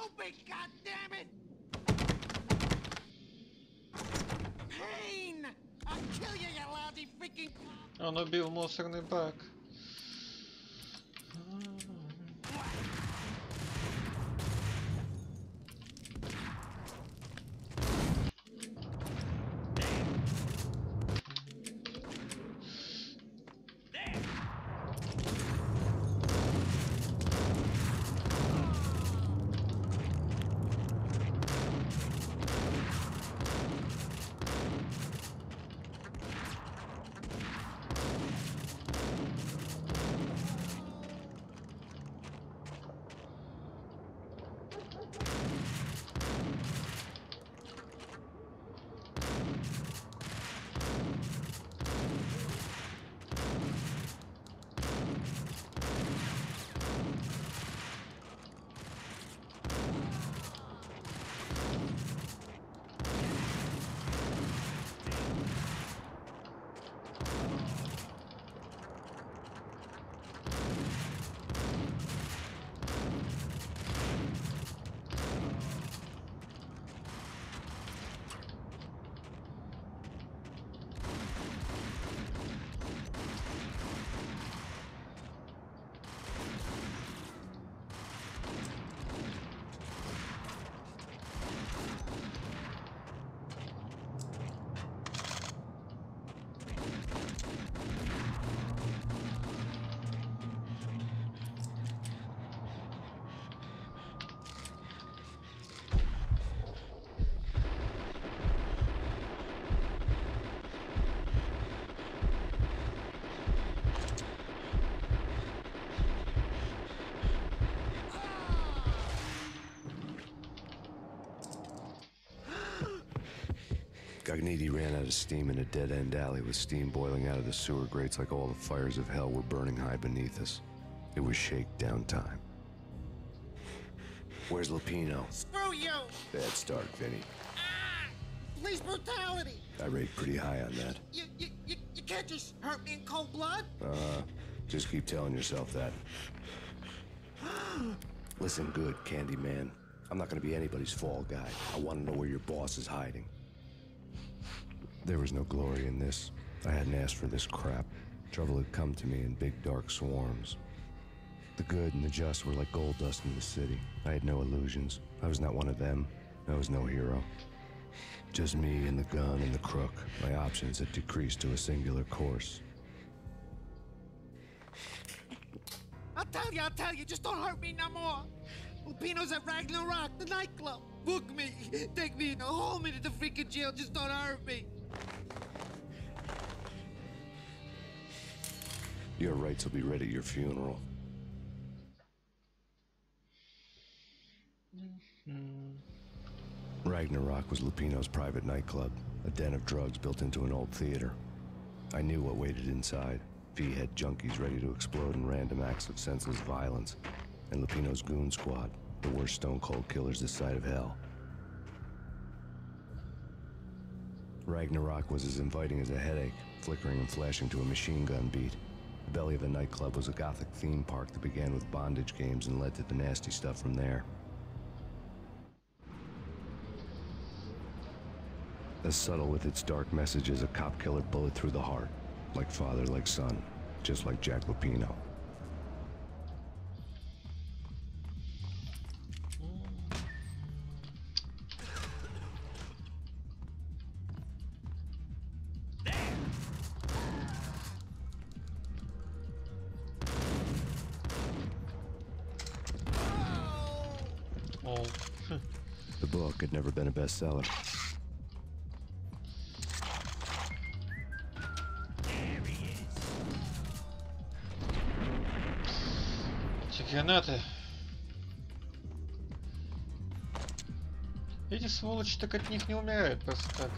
stupid, goddammit! Payne! I'll kill you, you lousy freaking cop! Он убил мусорный бак. Gognitti ran out of steam in a dead-end alley with steam boiling out of the sewer grates like all the fires of hell were burning high beneath us. It was shakedown time. Where's Lupino? Screw you! Bad start, Vinny. Police brutality! I rate pretty high on that. You can't just hurt me in cold blood! Just keep telling yourself that. Listen good, Candyman. I'm not gonna be anybody's fall guy. I wanna know where your boss is hiding. There was no glory in this. I hadn't asked for this crap. Trouble had come to me in big dark swarms. The good and the just were like gold dust in the city. I had no illusions. I was not one of them. I was no hero. Just me and the gun and the crook. My options had decreased to a singular course. I'll tell you, just don't hurt me no more. Lupino's at Ragnarok, the nightclub. Book me, take me, haul me to the freaking jail, just don't hurt me. Your rights will be ready at your funeral. Ragnarok was Lupino's private nightclub, a den of drugs built into an old theater. I knew what waited inside. V-head junkies ready to explode in random acts of senseless violence. And Lupino's goon squad, the worst stone-cold killers this side of hell. Ragnarok was as inviting as a headache, flickering and flashing to a machine gun beat. The belly of the nightclub was a gothic theme park that began with bondage games and led to the nasty stuff from there. As subtle with its dark message as a cop killer bullet through the heart. Like father, like son. Just like Jack Lupino. The book had never been a bestseller. Гранаты. Эти сволочи так от них не умирают просто так.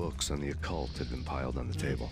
books on the occult had been piled on the table.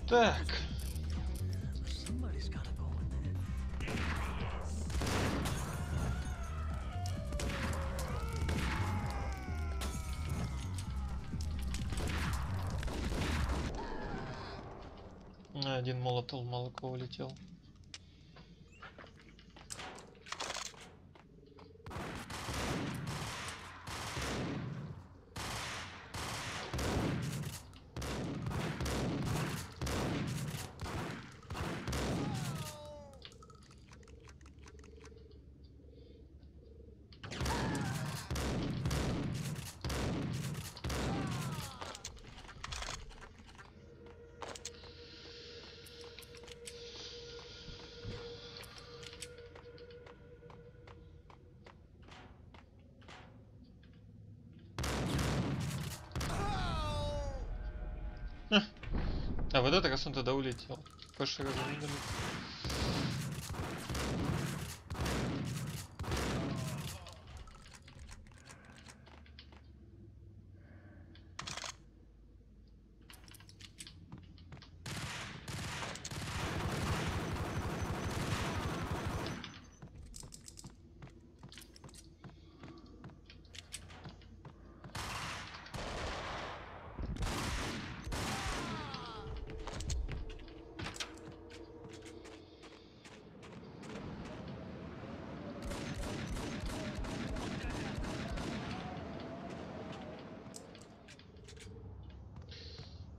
Так. Один молотол молоко улетел. А в этот раз он тогда улетел. В прошлый раз он не долетел.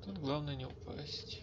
Тут главное не упасть.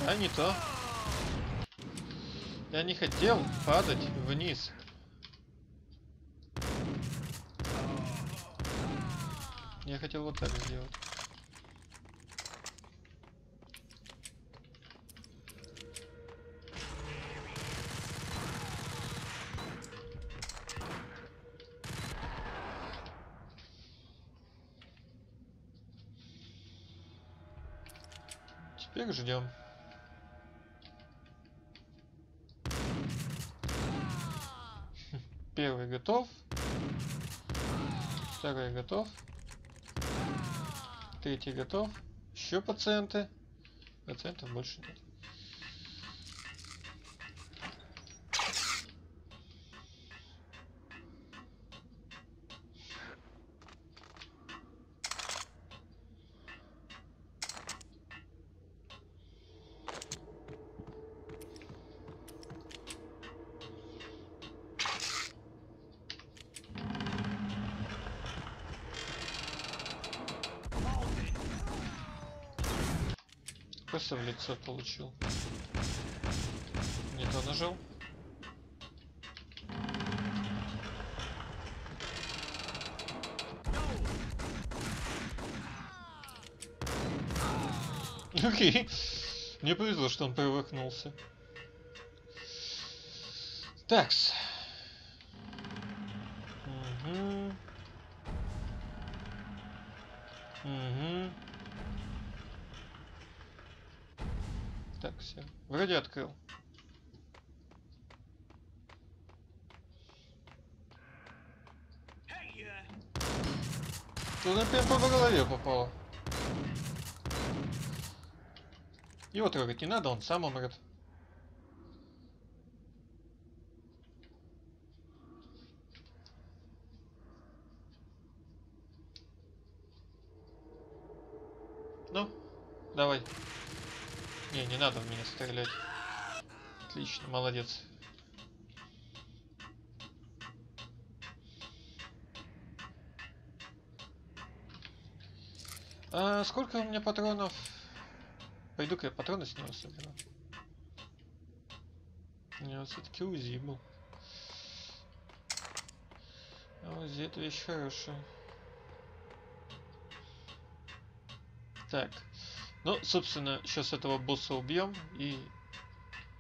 А не то. Я не хотел падать вниз. Я хотел вот так сделать. Теперь ждем. Первый готов. Второй готов. Третий готов. Еще пациенты. Пациентов больше нет. Просто в лицо получил. Не то нажал. Окей. Мне повезло, что он привыкнулся. Такс. Угу. Угу. Так, все. Вроде открыл. Туда прям по голове попало. Его трогать не надо, он сам умрет. Ну, давай. Не надо в меня стрелять. Отлично, молодец. А сколько у меня патронов? Пойду-ка я патроны с него соберу. У него все-таки УЗИ был. А УЗИ это вещь хорошая. Так. Ну, собственно, сейчас этого босса убьем. И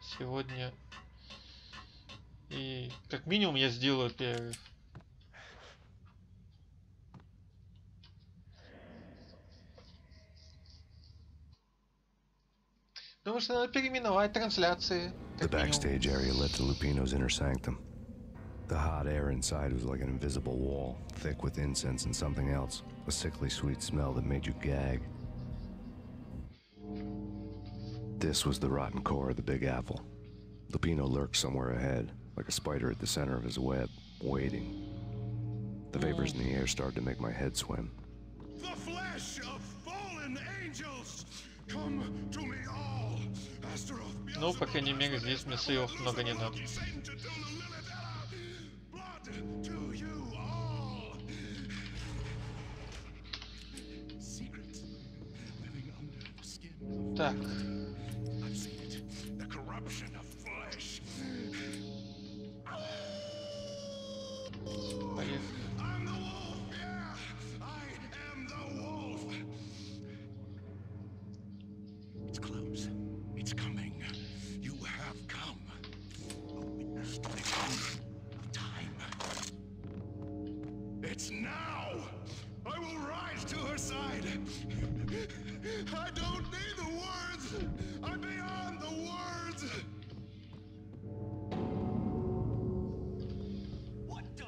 сегодня... И как минимум я сделаю перерыв. Потому что надо переименовать трансляции. The backstage area led to Lupino's inner sanctum. The hot air inside was like an invisible wall, thick with incense and something else. A sickly sweet smell that made you gag. This was the rotten core of the Big Apple. Lupino lurked somewhere ahead, like a spider at the center of his web, waiting. The vapors in the air started to make my head swim. The flesh of fallen angels, come to me all. Ну, по крайней мере, здесь мне сейвов много не надо. Так. Поехали. It's now! I will rise to her side! I don't need the words! I'm beyond the words! What the?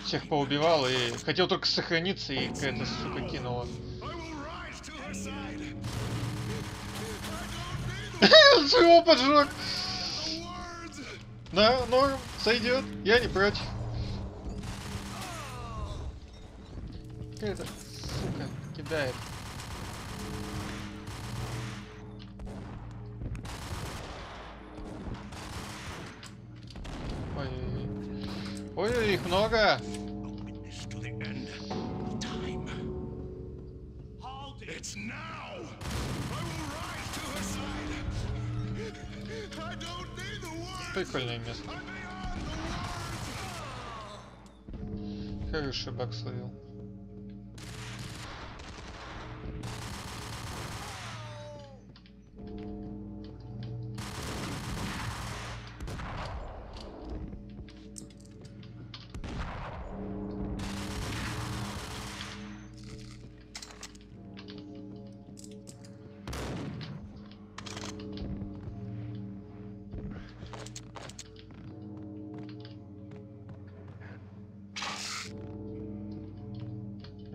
Всех поубивал и хотел только сохраниться, и какая-то сука кинула. Своего поджег. Да, норм, сойдет. Я не против. Какая-то сука кидает. Ой, их много. Прикольное место. Хороший баг словил.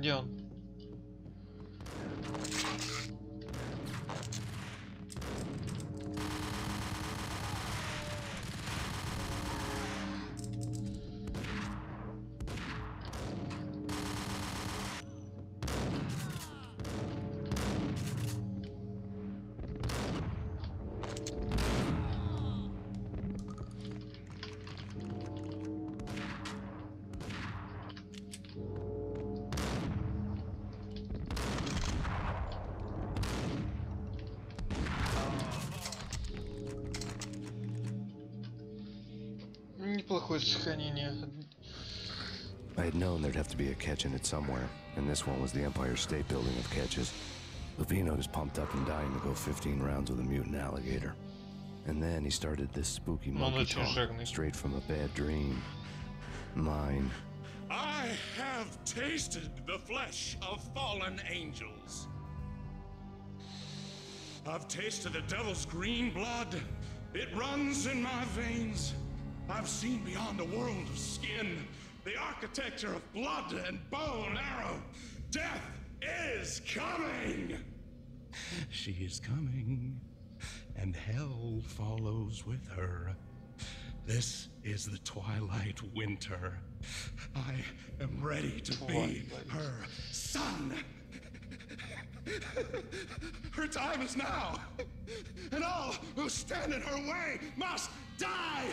Где он? Неплохое сохранение. I had known there'd have to be a catch in it somewhere, and this one was the Empire State Building of catches. Lupino was pumped up and dying to go 15 rounds with a mutant alligator. And then he started this spooky monkey talk, straight from a bad dream. Mine. I have tasted the flesh of fallen angels. I've tasted the devil's green blood. It runs in my veins. I've seen beyond a world of skin, the architecture of blood and bow and arrow. Death is coming! She is coming, and hell follows with her. This is the twilight winter. I am ready to be her son. Her time is now, and all who stand in her way must die.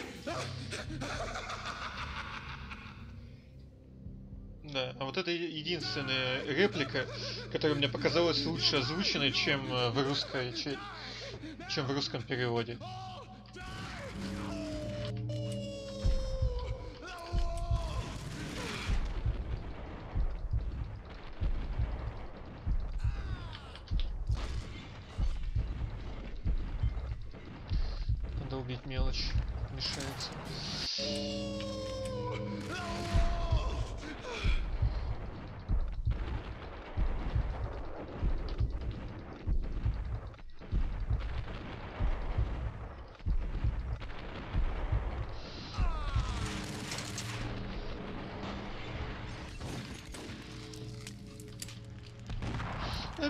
Да, а вот это единственная реплика, которая мне показалась лучше озвученной, чем в русском переводе. Надо убить мелочь, мешается.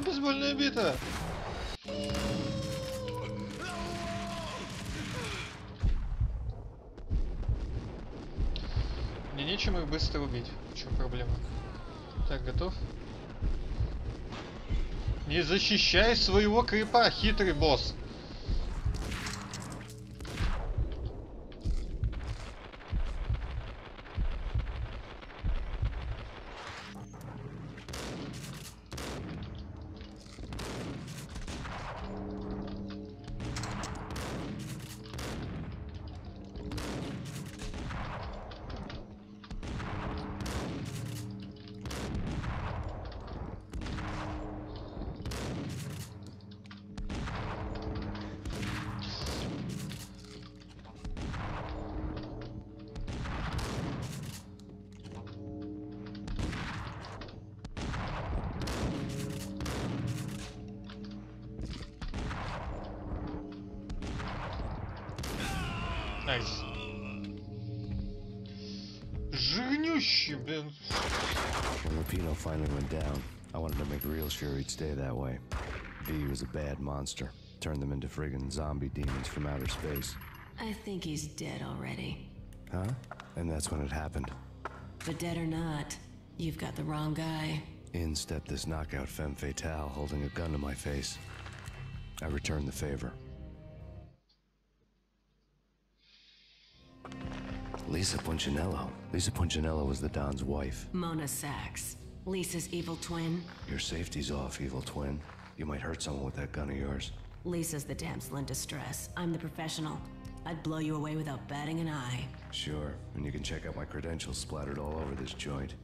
Бейсбольная бита. Мне нечем их быстро убить. В чем проблема? Так, готов? Не защищай своего крипа, хитрый босс. Найс. Жирнющий, блин. When Lupino finally went down, I wanted to make real sure he'd stay that way. V was a bad monster. Turned them into friggin' zombie demons from outer space. I think he's dead already. Huh? And that's when it happened. But dead or not, you've got the wrong guy. In stepped this knockout femme fatale holding a gun to my face. I returned the favor. Lisa Punchinello. Lisa Punchinello was the Don's wife. Mona Sachs. Lisa's evil twin. Your safety's off, evil twin. You might hurt someone with that gun of yours. Lisa's the damsel in distress. I'm the professional. I'd blow you away without batting an eye. Sure, and you can check out my credentials splattered all over this joint.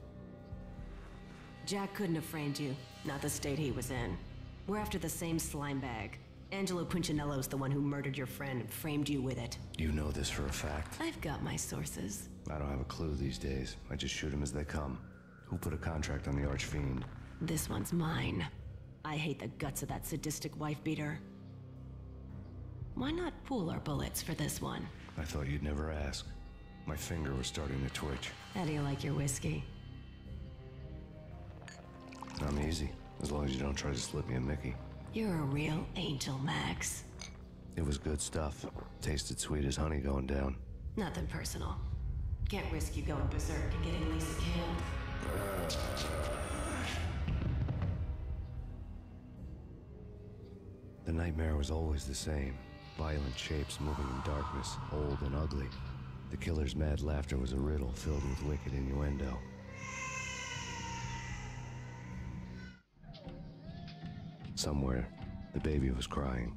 Jack couldn't have framed you. Not the state he was in. We're after the same slime bag. Angelo Punchinello's the one who murdered your friend and framed you with it. You know this for a fact? I've got my sources. I don't have a clue these days. I just shoot them as they come. Who put a contract on the Archfiend? This one's mine. I hate the guts of that sadistic wife-beater. Why not pool our bullets for this one? I thought you'd never ask. My finger was starting to twitch. How do you like your whiskey? I'm easy, as long as you don't try to slip me a Mickey. You're a real angel, Max. It was good stuff. Tasted sweet as honey going down. Nothing personal. Can't risk you going berserk and getting Lisa killed. The nightmare was always the same. Violent shapes moving in darkness, old and ugly. The killer's mad laughter was a riddle filled with wicked innuendo. Somewhere, the baby was crying.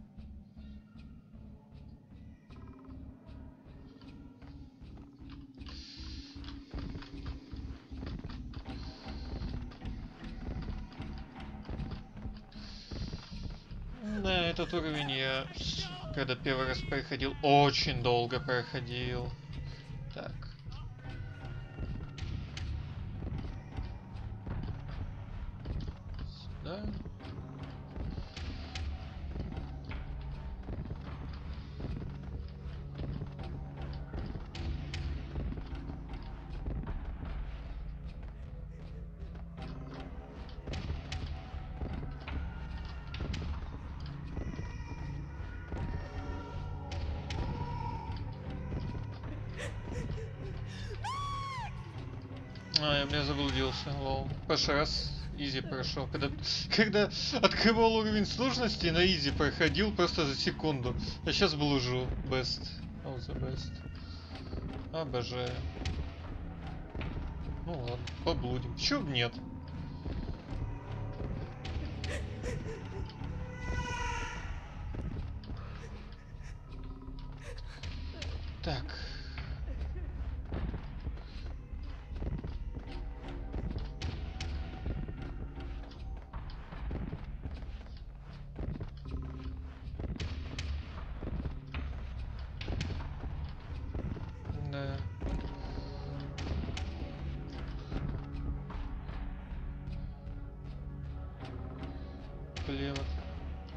Да, этот уровень я, когда первый раз проходил, очень долго проходил. Так. Сюда. А, я, бля, заблудился, лол. В прошлый раз изи прошел. Когда открывал уровень сложности, на изи проходил просто за секунду. А сейчас блужу. Best. Oh, the best. Обожаю. Ну ладно, поблудим. Чё б нет? Так. Да. Влево.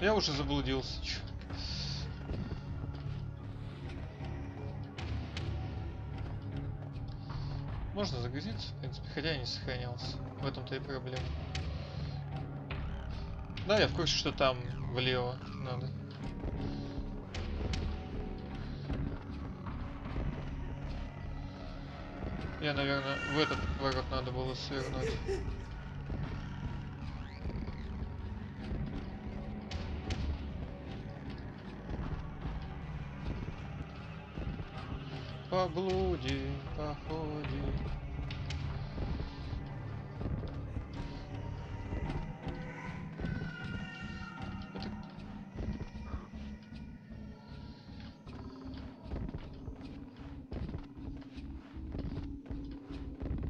Я уже заблудился. Чё? Можно загрузиться, в принципе, хотя я не сохранялся. В этом-то и проблема. Да, я в курсе, что там влево надо. Я, наверное, в этот ворот надо было свернуть. Поблудим, походим.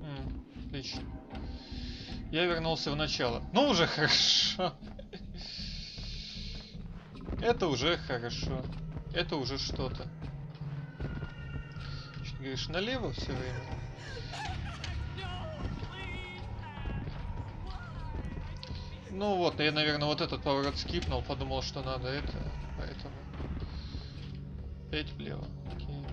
Это... Отлично. Я вернулся в начало. Ну, уже хорошо. Это уже хорошо. Это уже что-то. Говоришь, налево все время? Ну вот, я, наверное, вот этот поворот скипнул, подумал, что надо это, поэтому... Опять влево. Окей.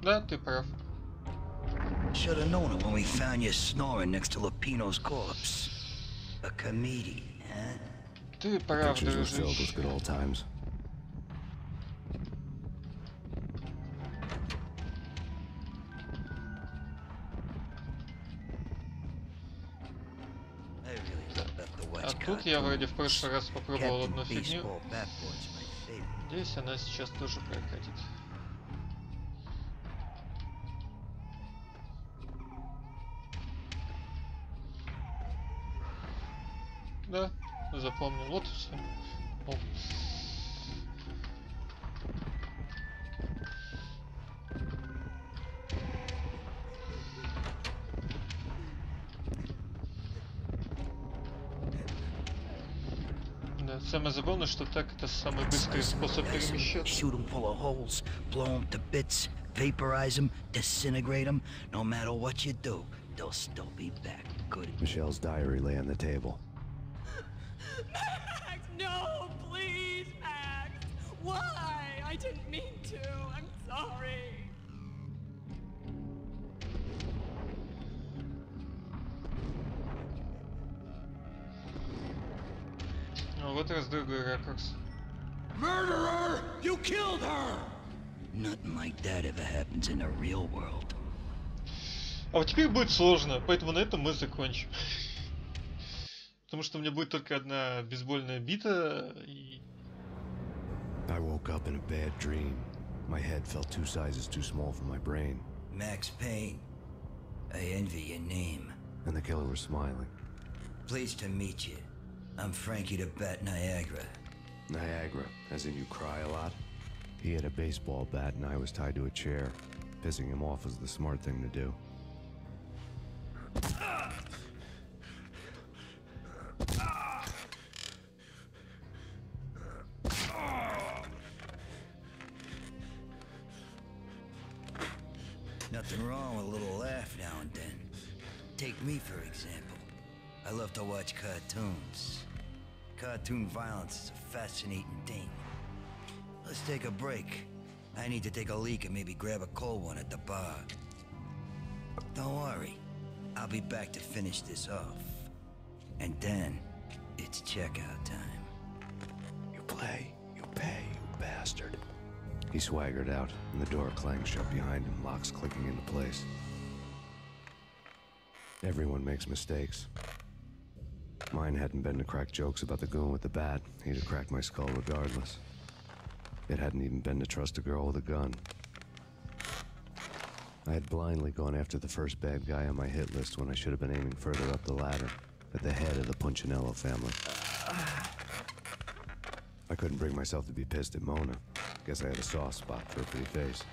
Да, ты прав. Should have known it when we found you snoring next to Lupino's corpse. A comedian, huh? Ты прав, Pictures were filled with good old times. А тут я вроде в прошлый раз попробовал одну фигню. Здесь она сейчас тоже прокатит. Да, запомнил. Вот и все. О. Да, самое забавное, что так это самый быстрый способ перемещаться. Shoot them full of holes, blow them to bits, vaporize them, disintegrate them. No matter what you do, they'll still be back. Good. Michelle's diary lay on the table. Max, no, please, Max. Why? I didn't mean to. I'm sorry. Ну вот раз другой ракурс. Murderer! You killed her! Nothing like that ever happens in the real world. А вот теперь будет сложно, поэтому на этом мы закончим. Потому что у меня будет только одна бейсбольная бита и... I woke up in a bad dream. My head felt 2 sizes too small for my brain. Max Payne. I envy your name. And the killer was smiling. Pleased to meet you. I'm Frankie the Bat Niagara. Niagara, as in you cry a lot? He had a baseball bat and I was tied to a chair. Pissing him off was the smart thing to do. Nothing wrong with a little laugh now and then. Take me, for example. I love to watch cartoons. Cartoon violence is a fascinating thing. Let's take a break. I need to take a leak and maybe grab a cold one at the bar. Don't worry. I'll be back to finish this off. And then, it's checkout time. You play, you pay, you bastard. He swaggered out, and the door clanged shut behind him, locks clicking into place. Everyone makes mistakes. Mine hadn't been to crack jokes about the goon with the bat. He'd have cracked my skull regardless. It hadn't even been to trust a girl with a gun. I had blindly gone after the first bad guy on my hit list when I should have been aiming further up the ladder, at the head of the Punchinello family. I couldn't bring myself to be pissed at Mona. Guess I had a soft spot for a pretty face.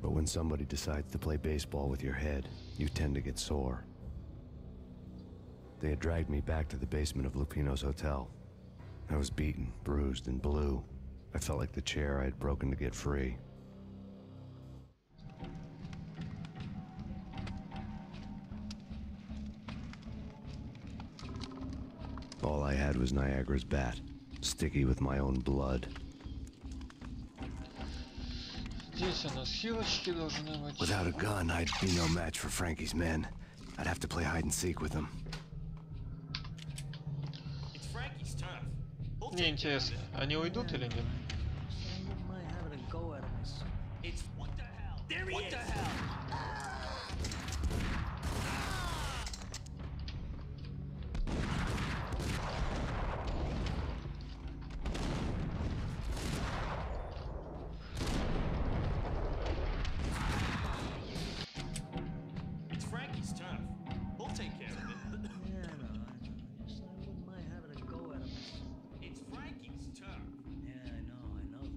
But when somebody decides to play baseball with your head, you tend to get sore. They had dragged me back to the basement of Lupino's hotel. I was beaten, bruised, and blue. I felt like the chair I had broken to get free. All I had was Niagara's bat, sticky with my own blood. Здесь у нас хилочки должны быть. Without a gun, I'd be no match for Frankie's men. I'd have to play hide and seek with them. It's Frankie's turn. Мне интересно, они уйдут или нет? It's what the hell? There he is. What the hell? It's Frankie's turn. We'll take care of it. Yeah, I know. I wouldn't mind having a go at him. It's Frankie's turn. Yeah, I know that.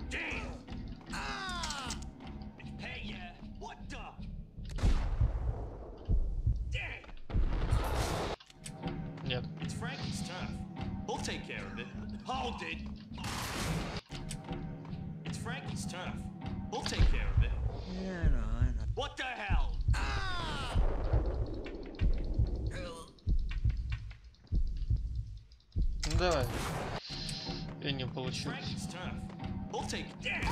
Damn! It's Pay, yeah. What the? Damn! Нет. It's Frankie's turn. We'll take care of it. Hold it! It's Frankie's turn. We'll take care of it. Yeah, I know. What the hell? Ну давай. Я не получилось. Frankie's turn. We'll take it. Damn!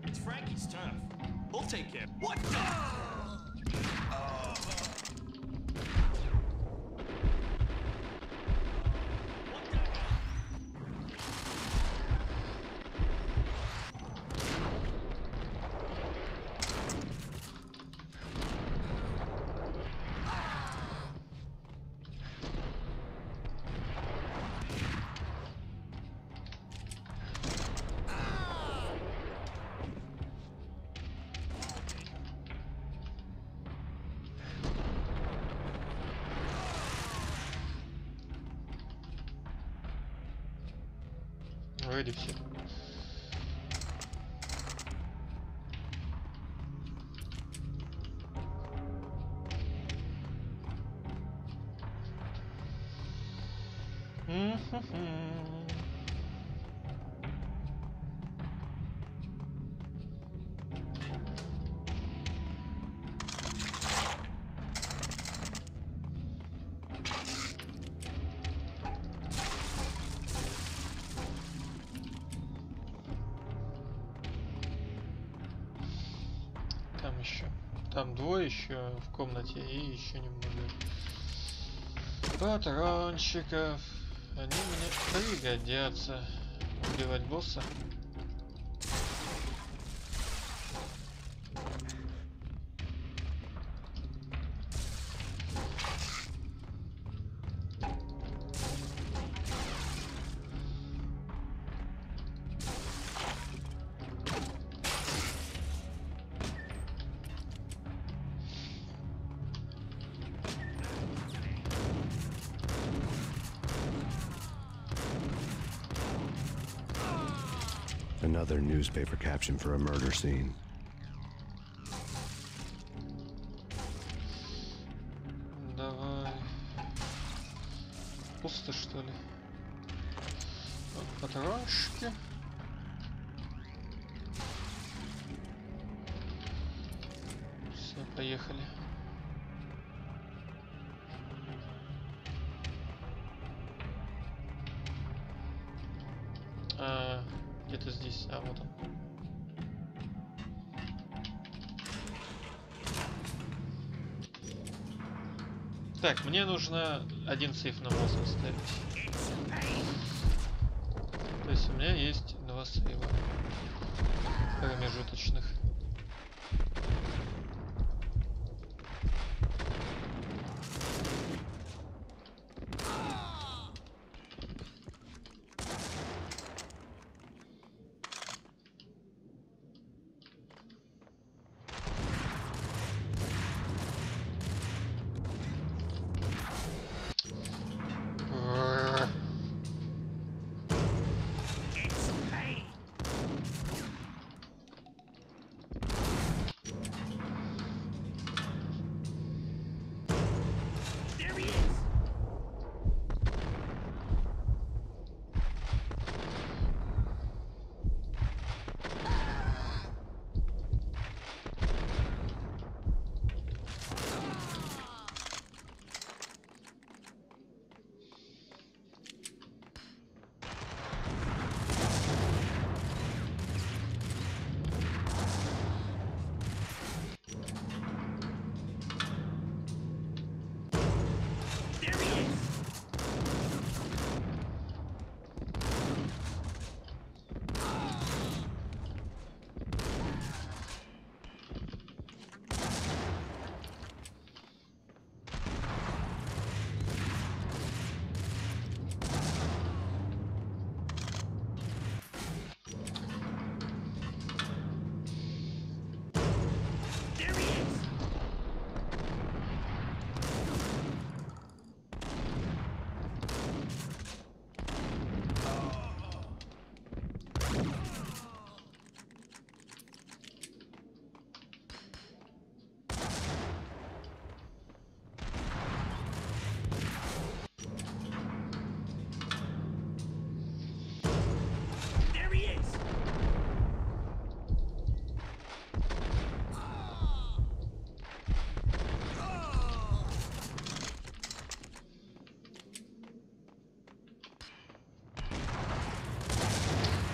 It's Frankie's turn. We'll take care. What the? Вроде все. Там еще. Там двое еще в комнате и еще немного патрончиков. Они мне пригодятся. Убивать босса. Another newspaper caption for a murder scene. Давай. Пусто, что ли? Вот патрончики. Все, поехали. Где-то здесь. А, вот он. Так, мне нужно один сейф на босса оставить. То есть у меня есть 2 сейва промежуточных.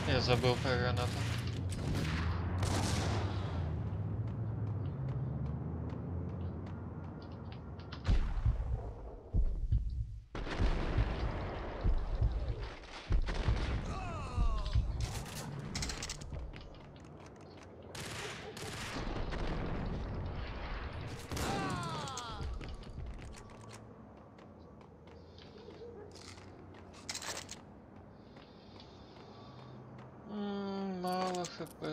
Я забыл про гранату. Мало хп.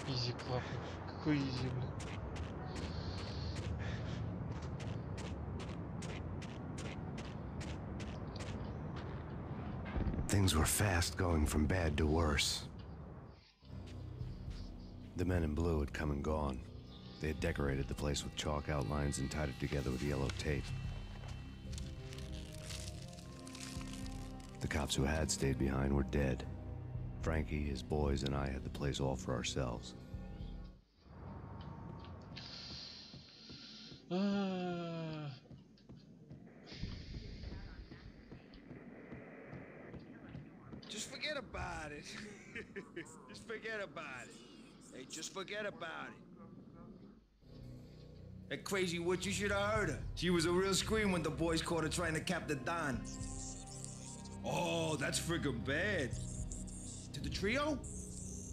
Изи клап. Какой изи, блин? Things were fast going from bad to worse. The men in blue had come and gone. They had decorated the place with chalk outlines and tied it together with yellow tape. The cops who had stayed behind were dead. Frankie, his boys, and I had the place all for ourselves. Just forget about it. Just forget about it. Hey, just forget about it. That crazy witch, you should have heard her. She was a real scream when the boys caught her trying to cap the Don. Oh, that's friggin' bad. To the trio?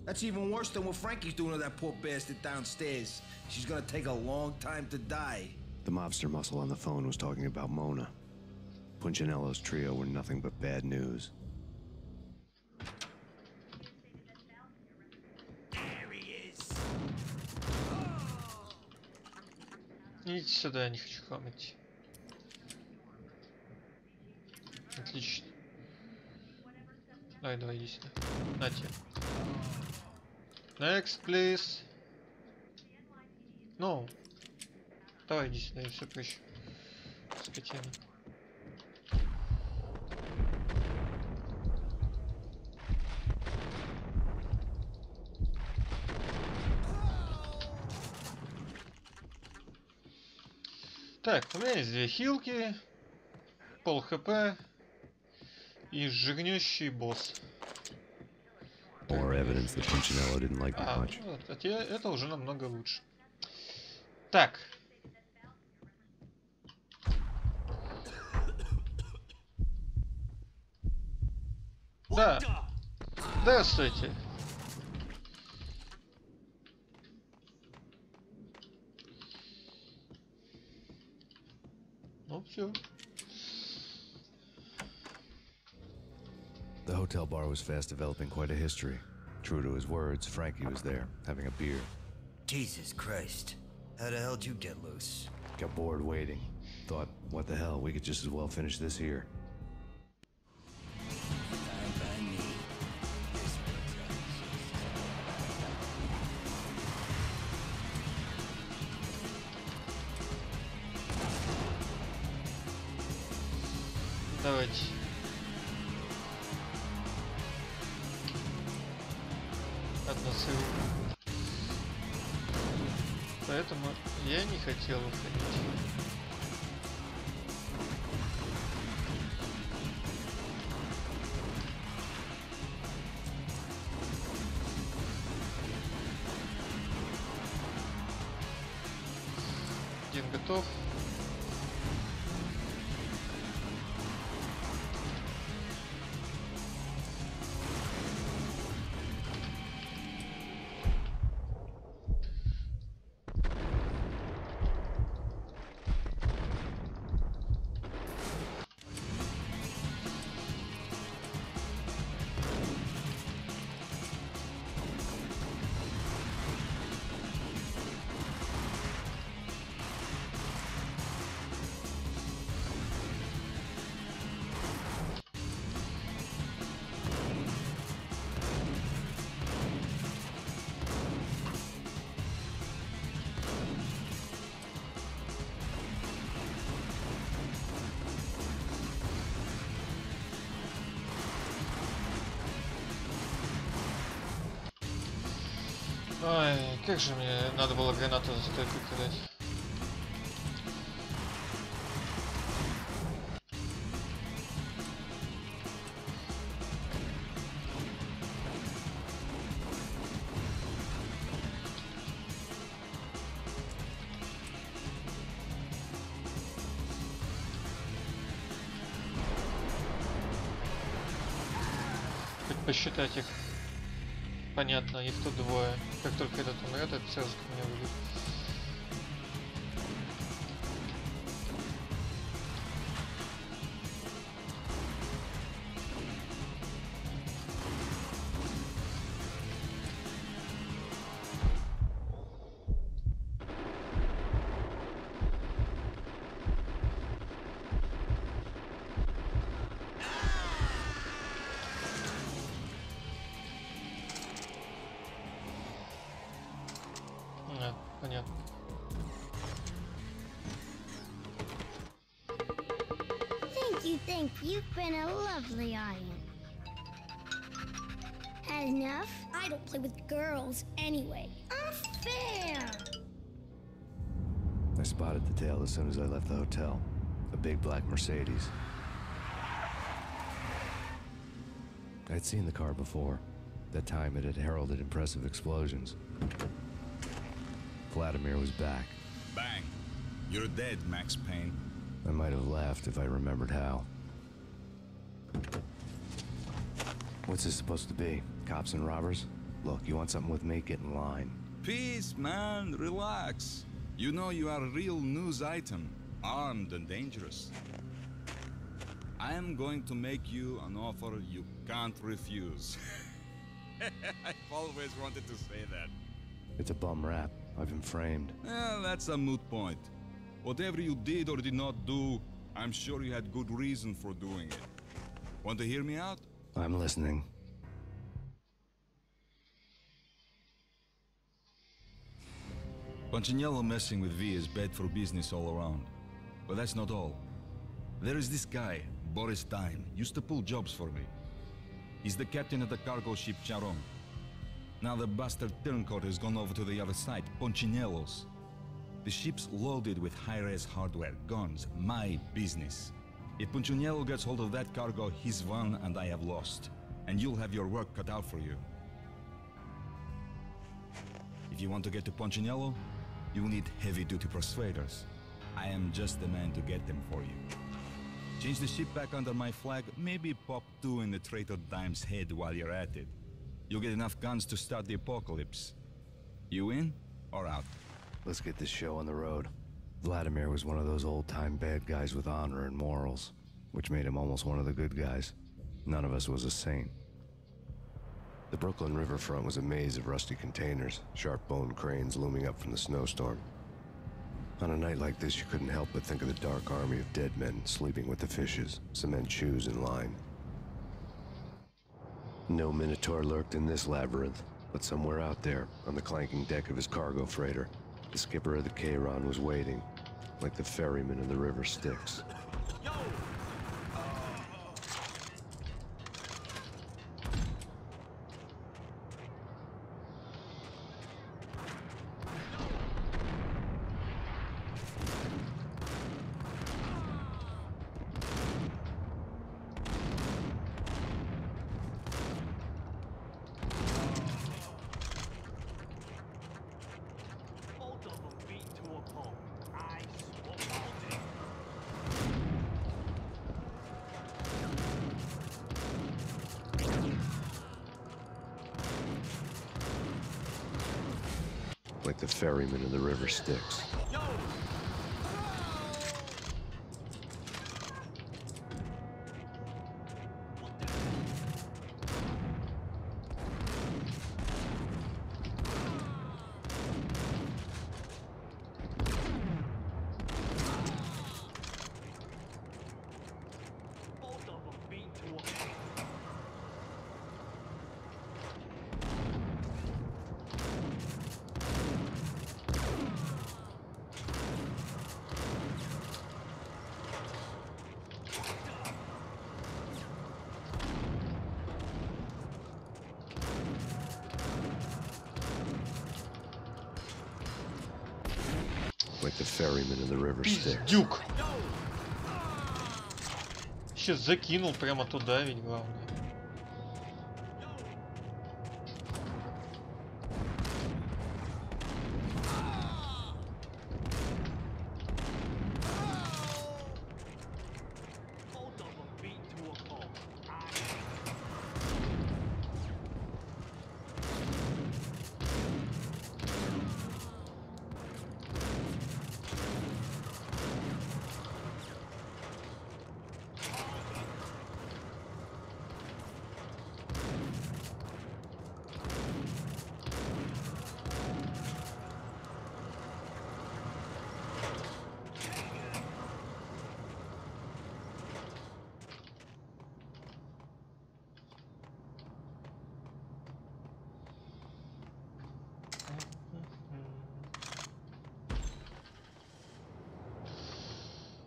That's even worse than what Frankie's doing to that poor bastard downstairs. She's gonna take a long time to die. The mobster muscle on the phone was talking about Mona. Punchinello's trio were nothing but bad news. There he is. Идите сюда, я не хочу к вам идти. Отлично. Давай, иди сюда. На тебе. Next, please. No. Давай, иди сюда, я все прощу. Скотина. Так, у меня есть 2 хилки, пол хп и жирнющий босс. More evidence that Punchinello didn't like me much. Вот, это уже намного лучше. Так. Да. Здравствуйте. Ну все. The hotel bar was fast developing quite a history. True to his words, Frankie was there, having a beer. Jesus Christ. How the hell did you get loose? Got bored waiting. Thought, what the hell, we could just as well finish this here. Fine by me. This works out. Давайте. Одна ссылка. Поэтому я не хотел уходить. Один готов. Ой, как же мне надо было гранату за стойку кидать. Хоть посчитать их. Понятно, их тут 2. Как только этот умрет, это сразу ко мне выйдет. понятно. Think you've been a lovely audience. Had enough? I don't play with girls anyway. Unfair! I spotted the tail as soon as I left the hotel. A big black Mercedes. I'd seen the car before. That time it had heralded impressive explosions. Vladimir was back. Bang! You're dead, Max Payne. I might have laughed if I remembered how. What's this supposed to be? Cops and robbers? Look, you want something with me? Get in line. Peace, man. Relax. You know you are a real news item. Armed and dangerous. I am going to make you an offer you can't refuse. I've always wanted to say that. It's a bum rap. I've been framed. That's a moot point. Whatever you did or did not do, I'm sure you had good reason for doing it. Want to hear me out? I'm listening. Punchinello messing with V is bad for business all around. But that's not all. There is this guy, Boris Payne, used to pull jobs for me. He's the captain of the cargo ship Charon. Now the bastard turncoat has gone over to the other side, Punchinello's. The ship's loaded with high-res hardware, guns, my business. If Punchinello gets hold of that cargo, he's won and I have lost. And you'll have your work cut out for you. If you want to get to Punchinello, you'll need heavy-duty persuaders. I am just the man to get them for you. Change the ship back under my flag, maybe pop 2 in the traitor Dime's head while you're at it. You'll get enough guns to start the apocalypse. You in or out? Let's get this show on the road. Vladimir was one of those old-time bad guys with honor and morals, which made him almost one of the good guys. None of us was a saint. The Brooklyn riverfront was a maze of rusty containers, sharp-boned cranes looming up from the snowstorm. On a night like this, you couldn't help but think of the dark army of dead men sleeping with the fishes, cement shoes in line. No Minotaur lurked in this labyrinth, but somewhere out there, on the clanking deck of his cargo freighter, the skipper of the Chiron was waiting, like the ferryman of the river Styx. Like the ferryman of the river Styx. Like the ferryman of the river Styx. Пиздюк! Сейчас закинул прямо туда, ведь главное.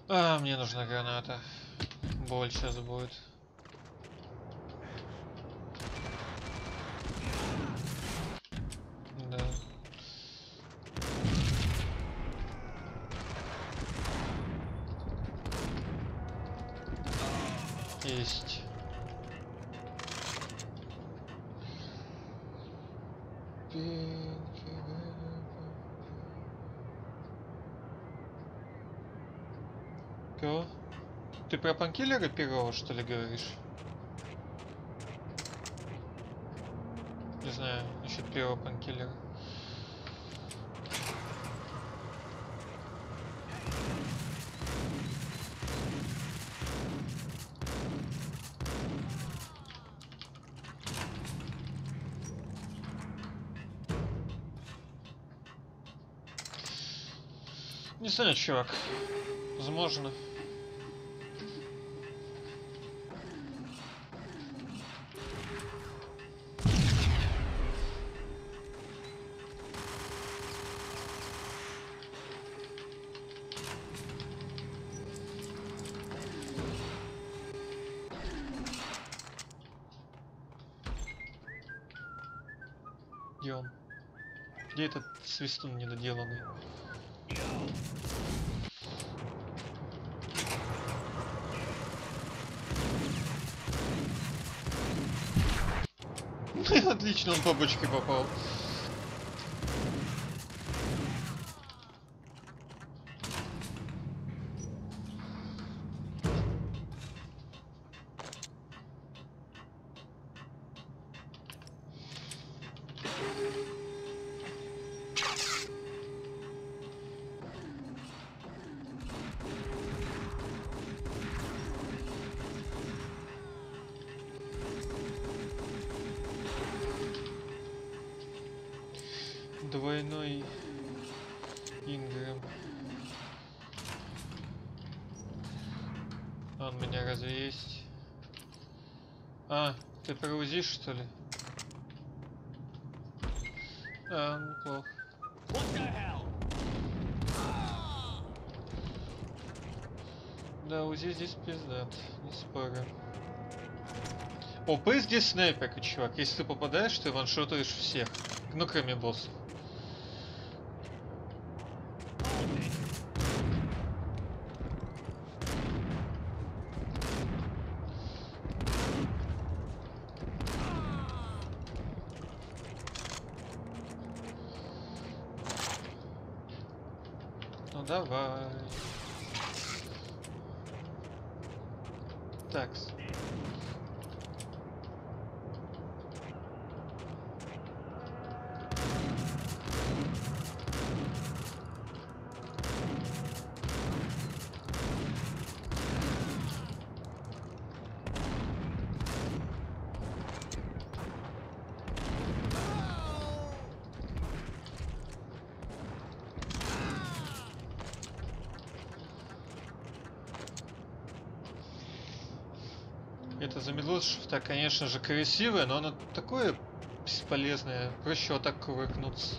А, мне нужна граната. Боль сейчас будет. Да. Есть. Кого? Ты про панкиллера первого, что ли, говоришь? Не знаю, насчет первого панкиллера. Не знаю, чувак. Возможно. Где он? Где этот свистун недоделанный? Отлично, он по бочке попал. Двойной Ингрэм. Он у меня разве есть? А, ты проузишь, что ли? А, неплохо. Да, УЗИ здесь пиздат, не спорю. ОП здесь снайперка, чувак. Если ты попадаешь, ты ваншотаешь всех. Ну, кроме боссов. Ну давай. Такс. Это замедло шифта, конечно же, красивое, но оно такое бесполезное. Проще вот так кувыркнуться.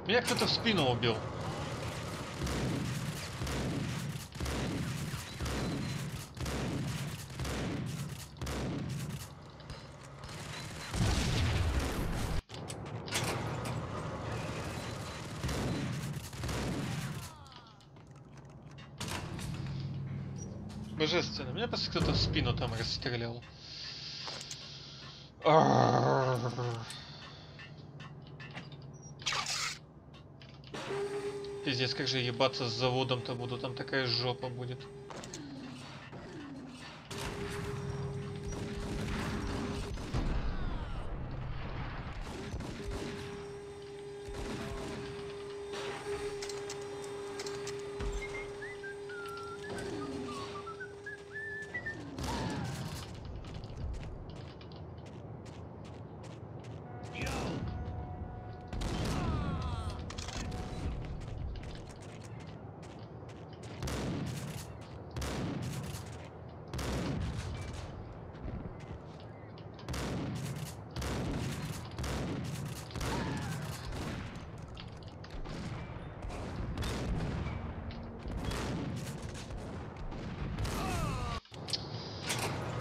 Меня кто-то в спину убил. Божественно. Меня просто кто-то в спину там расстрелял. Пиздец, как же ебаться с заводом-то буду, там такая жопа будет.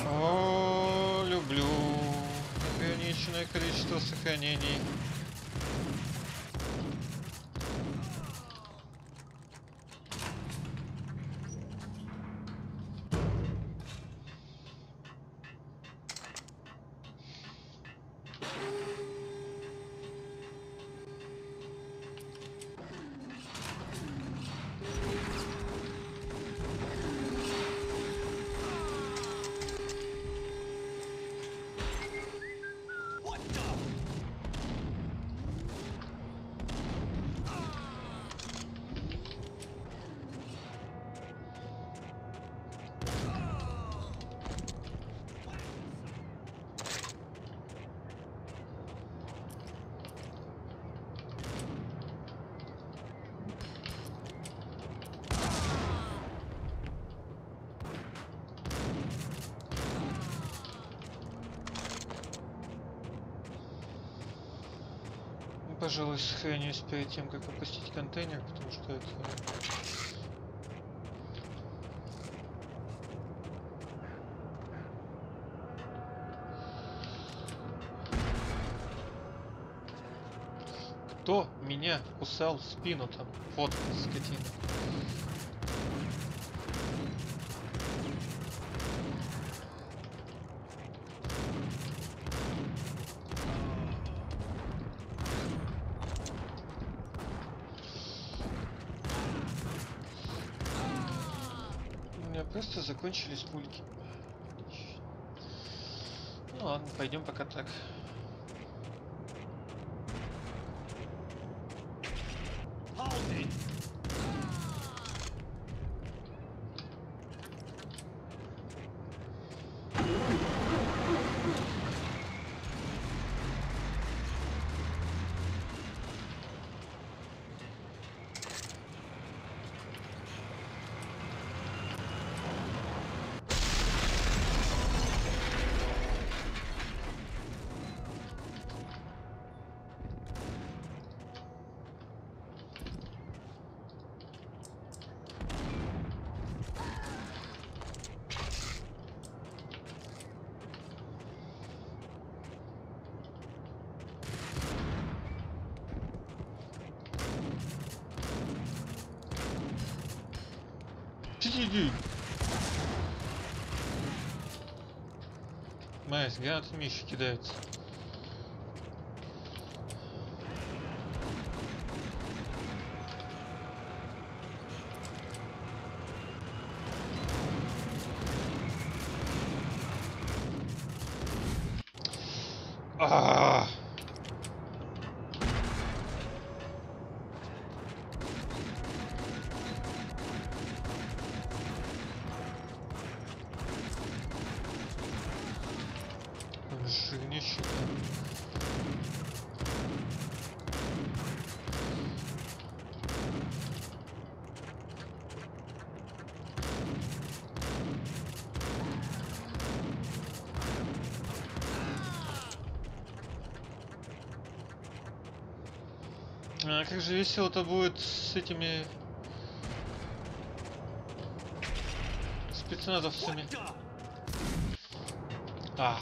О, люблю ограниченное количество сохранений. Пожалуй, сохранюсь перед тем, как опустить контейнер, потому что это... Кто меня кусал в спину там? Вот, скотина. Просто закончились пульки. Ну ладно, пойдем пока так. Иди. Майс, гранаты Миши кидаются. Жирнище. А как же весело-то будет с этими спецназовцами. Ах,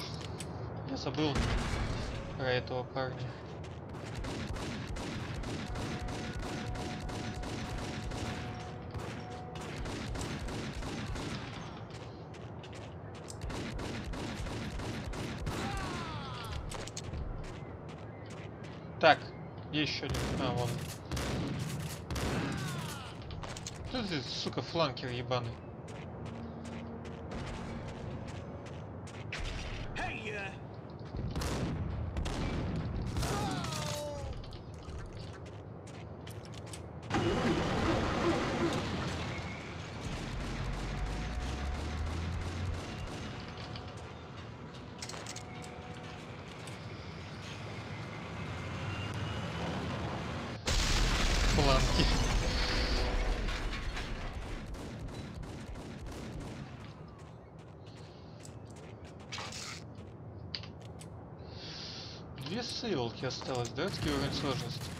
я забыл про этого парня. Так, есть еще один. А, вон. Кто ты, сука, фланкер ебаный? две ссылки осталось, да? Такие уровень сложности.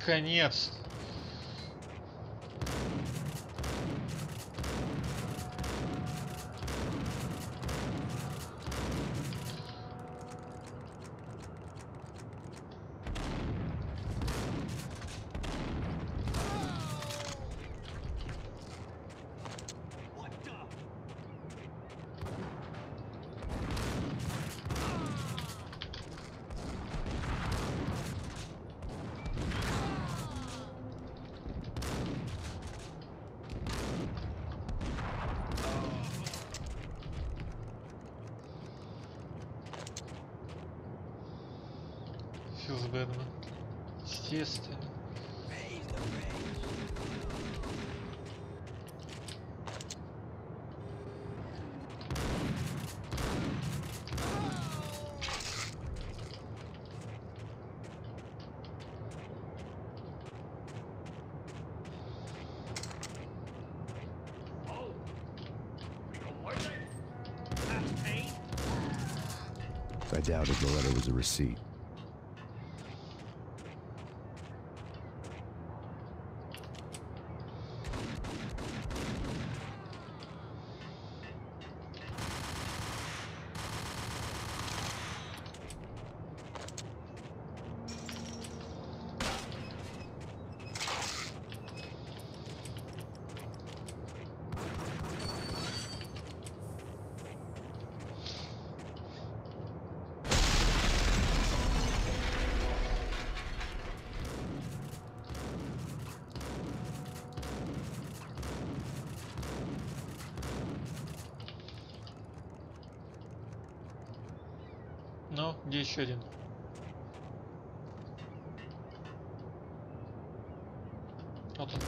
Конец. Филс Бэдман. Естественно. I doubted the letter was a receipt. Ну, где еще один? Вот он.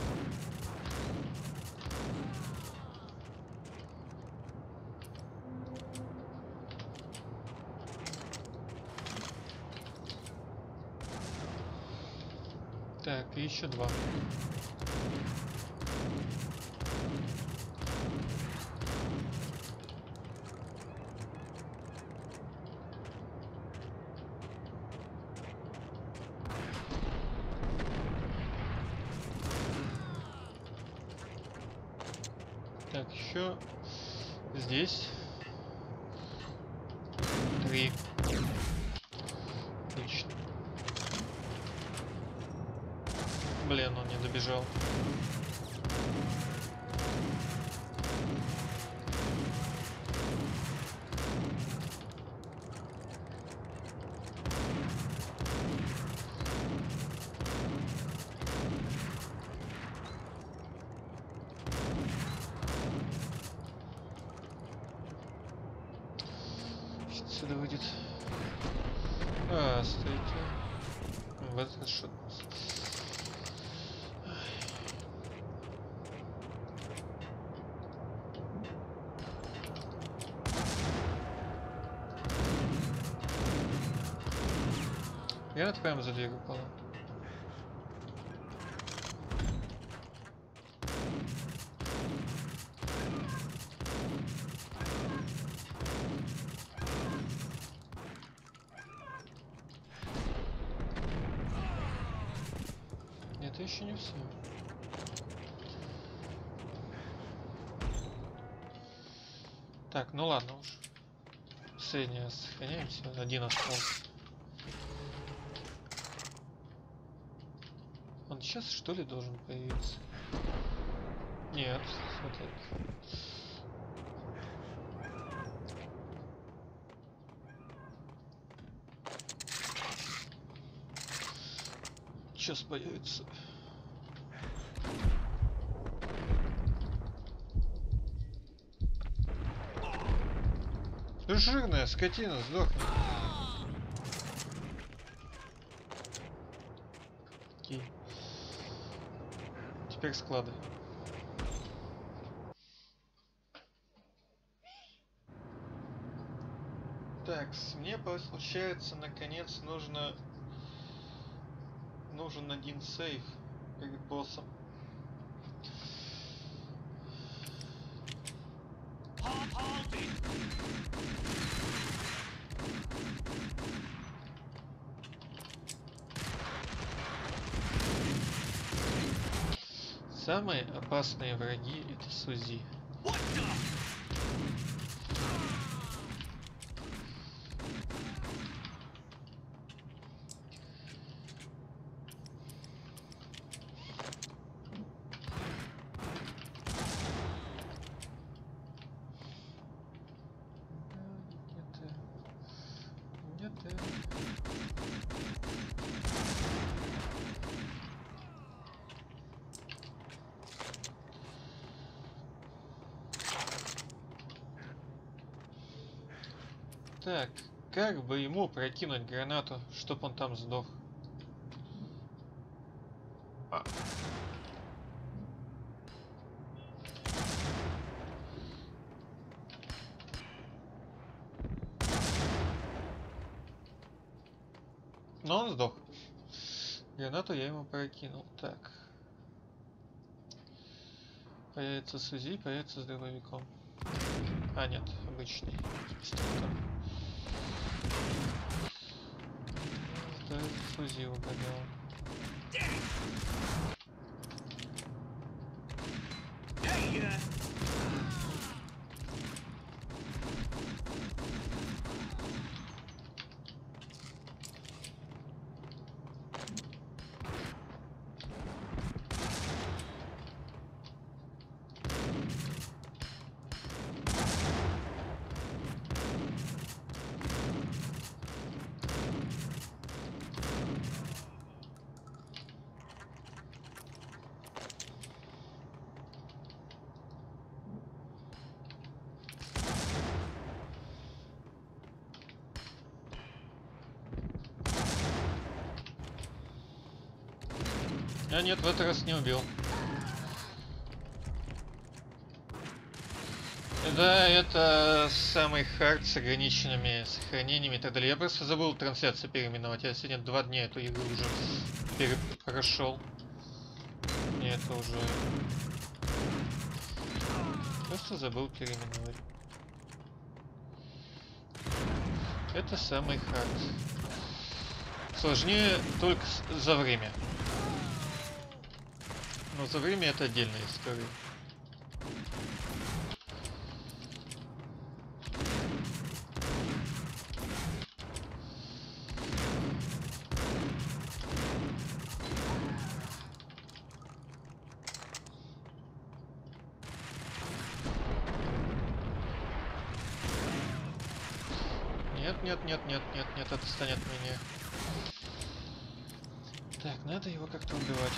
Так, и еще два. Так, еще здесь 3. Отлично. Блин, он не добежал. Отсюда выйдет. А, стойте. Вот это что? Я прямо за дверь упала. Это еще не все. Так, ну ладно уж. Среднее сохраняемся. Один остался. Он сейчас что ли должен появиться? Нет, вот это. Сейчас появится. Ты жирная скотина, сдохни. Окей. Теперь склады. Так, мне получается, наконец нужен один сейф перед боссом. Самые опасные враги — это Сузи. Так, как бы ему прокинуть гранату, чтоб он там сдох? Но он сдох. Гранату я ему прокинул. Так. Появится Сузи, появится с дробовиком. А, нет, обычный. С пистолетом. Это Сузи угадал. А нет, в этот раз не убил. Да, это самый хард с ограниченными сохранениями и так далее. Я просто забыл трансляцию переименовать. Я сегодня 2 дня эту игру уже прошел. И это уже... Просто забыл переименовать. Это самый хард. Сложнее только за время. Но за время это отдельная история. Нет, отстань от меня. Так, надо его как-то убивать.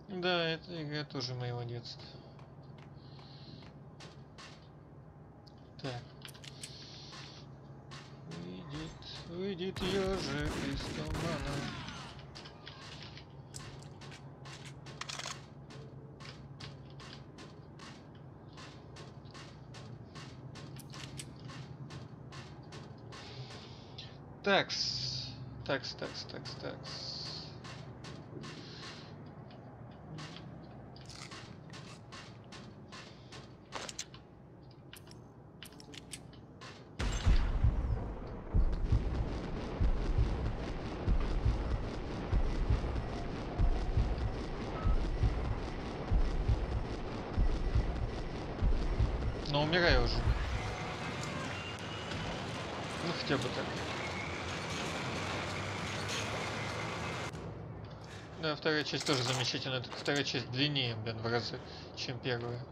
Да, эта игра тоже моего детства. Так. Выйдет ежик из тумана. Такс. Но умираю уже. Ну хотя бы так. Да, вторая часть тоже замечательная. Только вторая часть длиннее, блин, в разы, чем первая.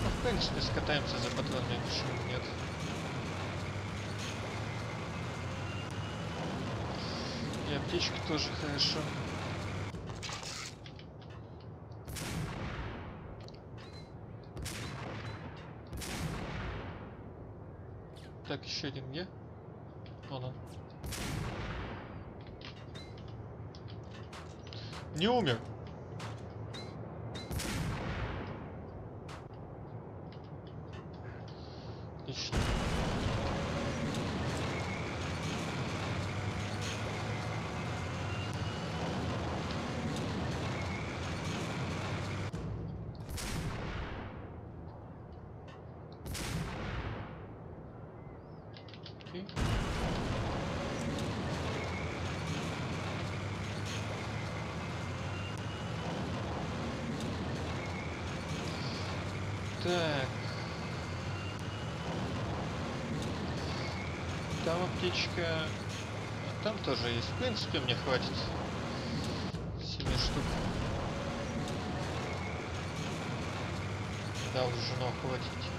В принципе, скатаемся за патронами, почему нет. И аптечка тоже хорошо. Так, еще один где? Вон он. Не умер. Отлично. Окей. Так. Там аптечка. А там тоже есть. В принципе, мне хватит 7 штук. Должно хватить.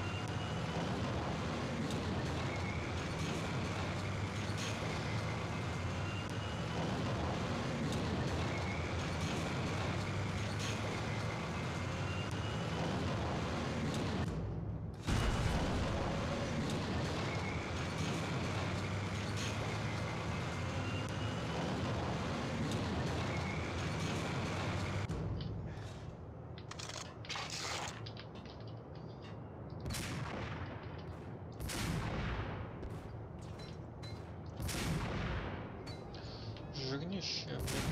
Жирнище, блин.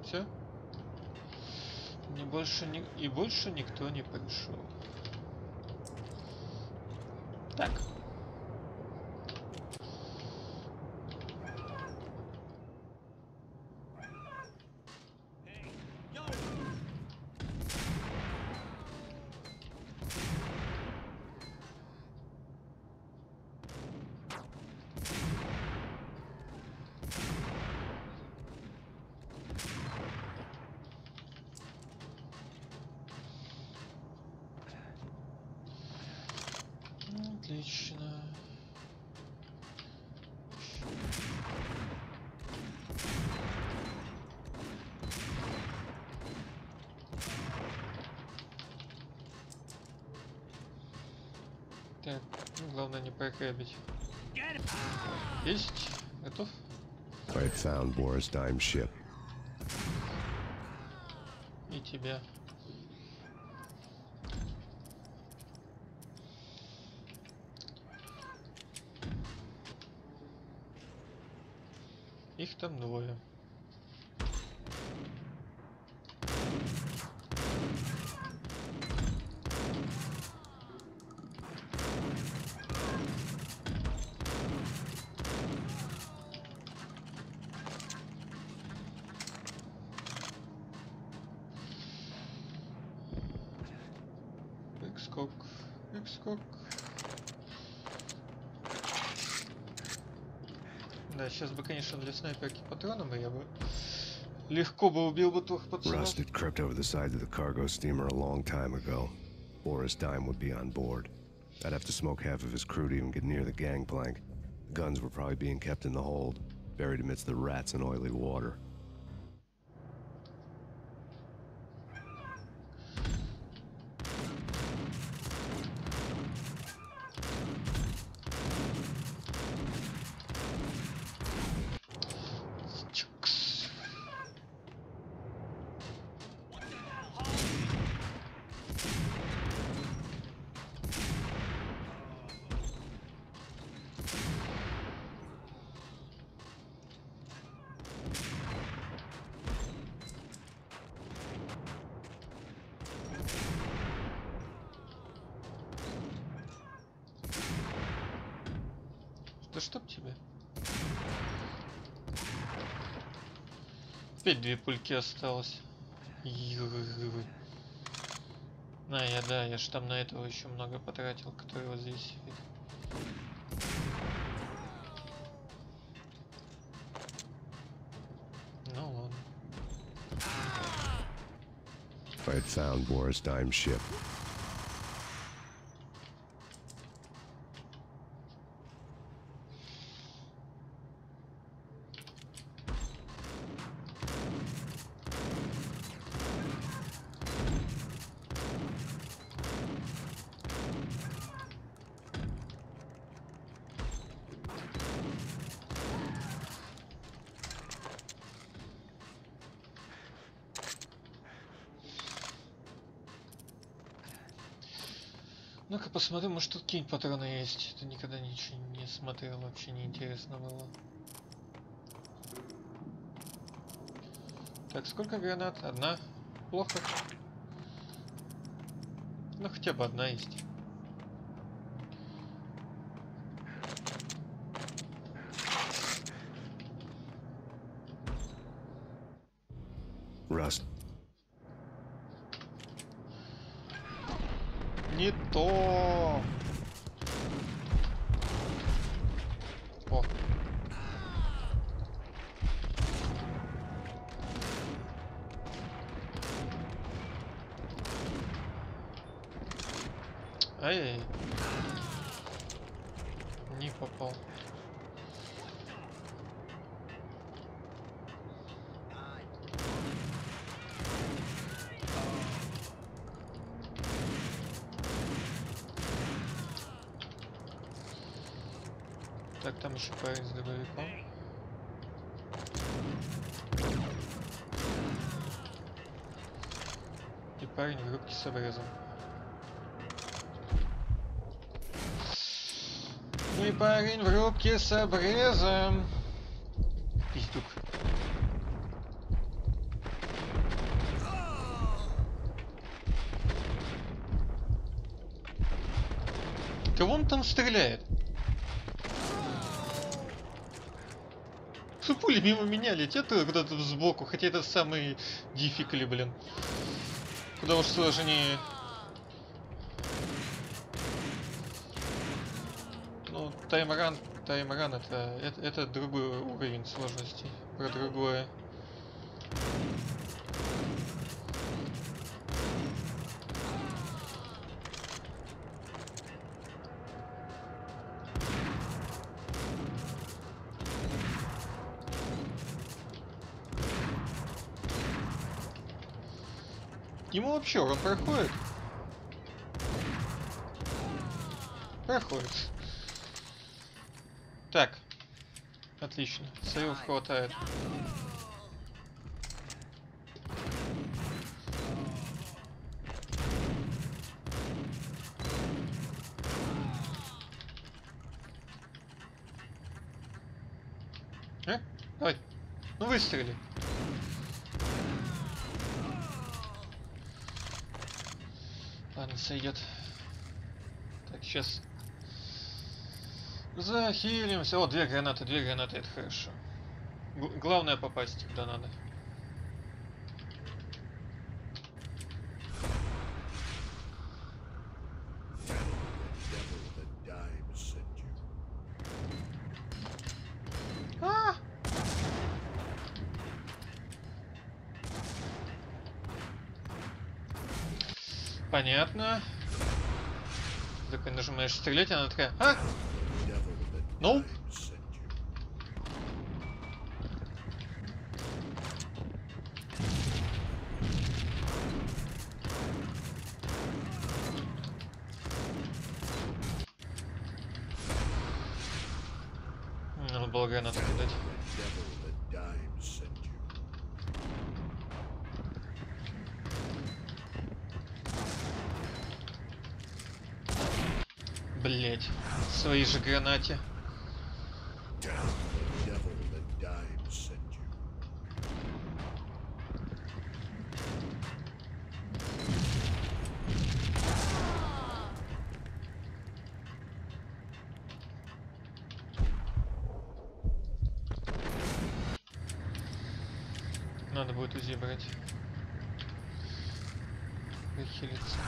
Все? И больше никто не пришел. Так. Отлично. Так, ну, главное не прокрэбить. Есть? Готов? I had found Boris Dime's ship. И тебя. Их там двое. Скок. Скок. Да, сейчас бы, конечно, для снайперки патроны бы я бы легко бы убил бы двух пацанов. Rust had crept over the side of the cargo steamer a long time ago. Boris Dime would be on board. I'd have to smoke half of his crew to even get near the gangplank. The guns were probably being kept in the hold, buried amidst the rats and oily water. Да чтоб тебе. Опять 2 пульки осталось. На, я ж там на этого еще много потратил, который вот здесь. Ну ладно. I had found Boris Dime's ship. Ну-ка посмотрю, может тут какие-нибудь патроны есть. Это никогда ничего не смотрел, вообще не интересно было. Так, сколько гранат? Одна? Плохо. Ну хотя бы одна есть. Rust. Не то. О. Ай-яй. Не попал. Так, там еще парень с дробовиком. И парень в рубке с обрезом. Ну и парень в рубке с обрезом. Пиздюк. Кого он там стреляет? Пули мимо меня летят куда-то сбоку, хотя это самый дификли, блин. Куда уж сложнее. Ну, таймран это другой уровень сложности. Про другое. Ему вообще урон проходит? Проходит. Так. Отлично. Сейвов хватает. Давай. Ну выстрели. Ладно, сойдет. Так, сейчас захилимся. О, 2 гранаты, это хорошо. Главное попасть куда надо. Понятно. Такой нажимаешь стрелять, она такая: а? Ну? Надо было гранату кидать. Блять, свои же гранате. надо будет УЗИ брать. Выхилиться.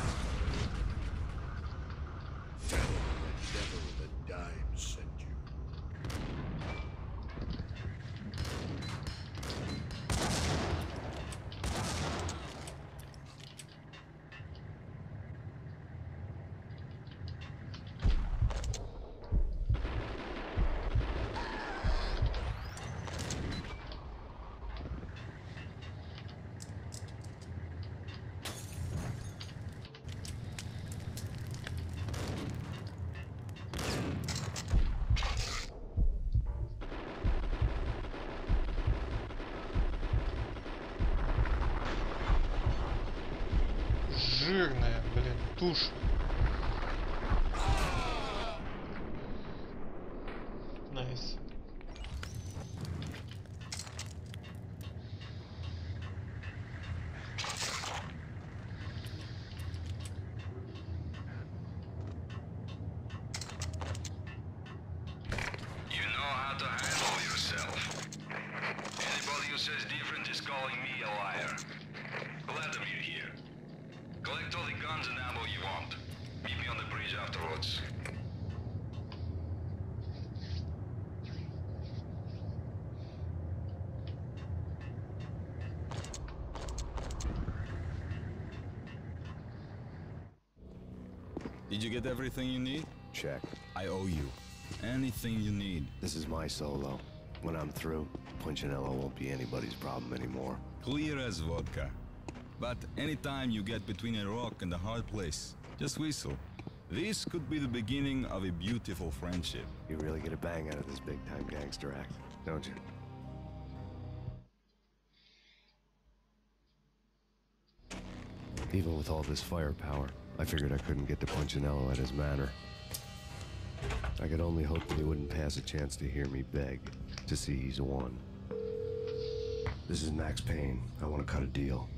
Жирная, блин, тушь. Найс. You know how to handle yourself. Anybody who says different is calling me a liar. Glad I'm here. Collect all the guns and ammo you want. Meet me on the bridge afterwards. Did you get everything you need? Check. I owe you. Anything you need. This is my solo. When I'm through, Punchinello won't be anybody's problem anymore. Clear as vodka. But anytime you get between a rock and a hard place, just whistle. This could be the beginning of a beautiful friendship. You really get a bang out of this big-time gangster act, don't you? Even with all this firepower, I figured I couldn't get to Punchinello at his manor. I could only hope that he wouldn't pass a chance to hear me beg, to see he's won. This is Max Payne. I want to cut a deal.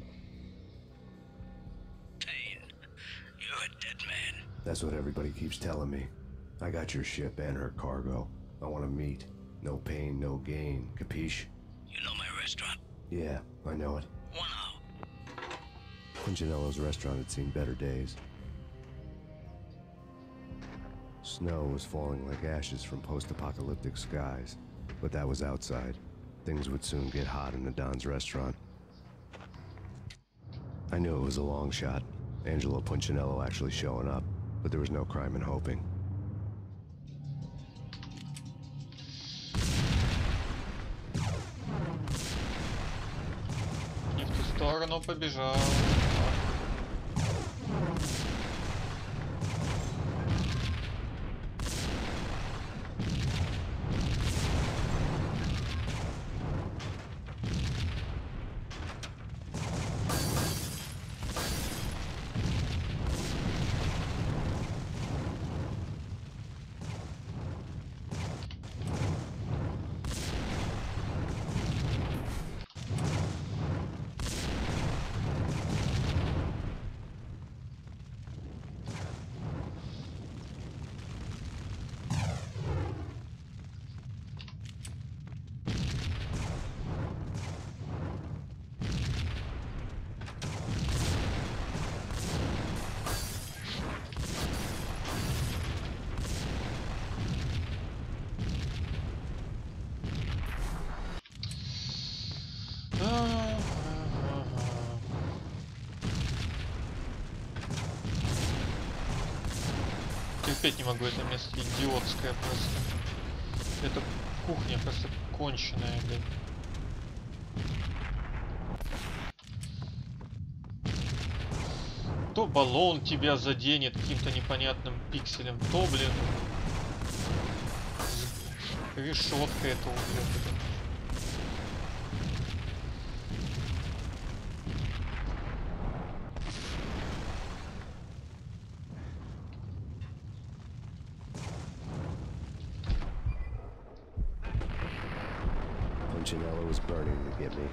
Payne, you're a dead man. That's what everybody keeps telling me. I got your ship and her cargo. I want to meet. No pain, no gain. Capiche? You know my restaurant? Yeah, I know it. Punchinello's restaurant had seen better days. Snow was falling like ashes from post-apocalyptic skies, but that was outside. Things would soon get hot in the Don's restaurant. I knew it was a long shot, Angelo Punchinello actually showing up, but there was no crime in hoping. Не в ту сторону побежал. Терпеть не могу это место, идиотское просто. Это кухня просто конченая, блин. То баллон тебя заденет каким-то непонятным пикселем, то, блин, решетка это убьет. Punchinello was burning to get me.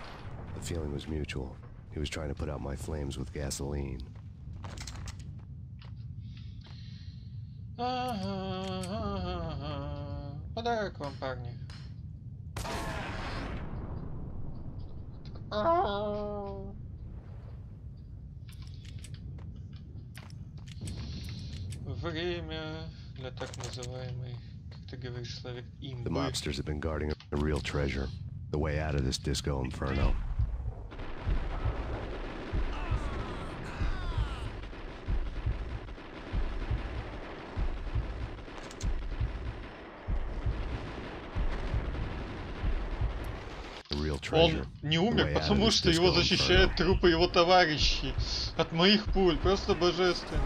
The feeling was mutual. He was trying to put out my flames with gasoline. Подарок вам, парни. Время для так называемой, как ты говоришь, Славик, The имбы. mobsters have been guarding a real treasure. The way out of this disco inferno. Он не умер, потому что его защищают трупы его товарищей от моих пуль. Просто божественно.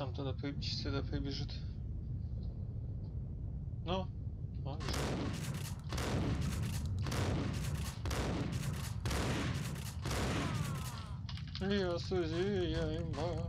Сам туда сюда прибежит. Ну, он же. Я Сузи, я имба.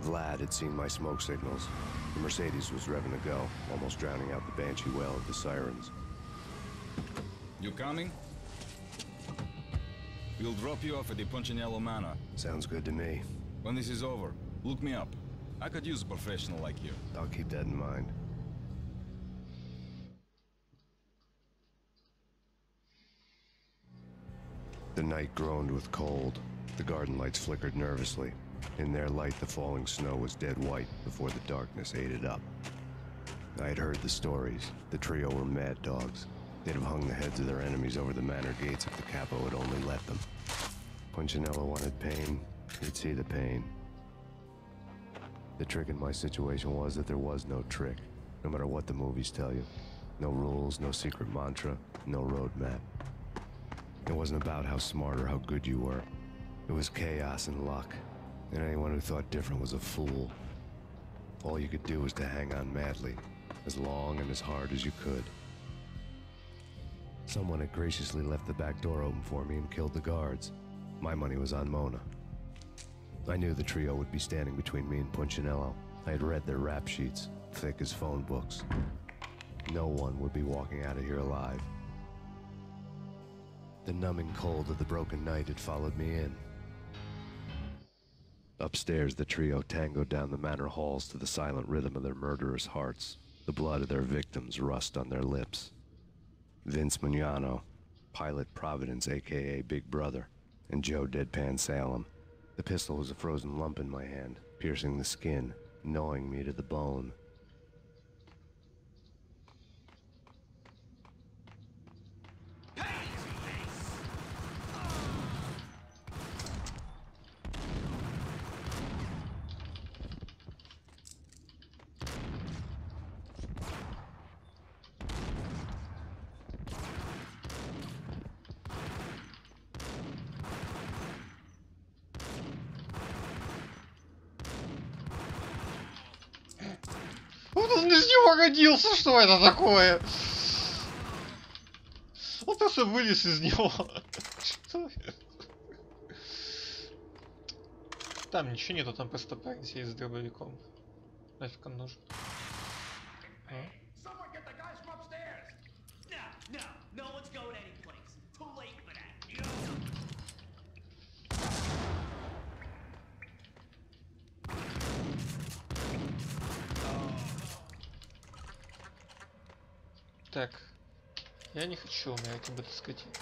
Vlad had seen my smoke signals. The Mercedes was revving to go, almost drowning out the banshee wail of the sirens. You coming? We'll drop you off at the Punchinello Manor. Sounds good to me. When this is over, look me up. I could use a professional like you. I'll keep that in mind. The night groaned with cold. The garden lights flickered nervously. In their light, the falling snow was dead white before the darkness ate it up. I had heard the stories. The trio were mad dogs. They'd have hung the heads of their enemies over the manor gates if the capo had only let them. Punchinello wanted Payne. He'd see the pain. The trick in my situation was that there was no trick, no matter what the movies tell you. No rules, no secret mantra, no roadmap. It wasn't about how smart or how good you were. It was chaos and luck. And anyone who thought different was a fool. All you could do was to hang on madly, as long and as hard as you could. Someone had graciously left the back door open for me and killed the guards. My money was on Mona. I knew the trio would be standing between me and Punchinello. I had read their rap sheets, thick as phone books. No one would be walking out of here alive. The numbing cold of the broken night had followed me in. Upstairs, the trio tangoed down the manor halls to the silent rhythm of their murderous hearts, the blood of their victims rust on their lips. Vince Mugnano, Pilot Providence, a.k.a. Big Brother, and Joe Deadpan Salem. The pistol was a frozen lump in my hand, piercing the skin, gnawing me to the bone. Вот он из него родился, что это такое? Он просто вылез из него. Что это? Там ничего нету, там просто парень сидит с дробовиком. Нафиг он нужен? No one's going anyplace. Too late for that. Так, я не хочу умирать об этой скотине.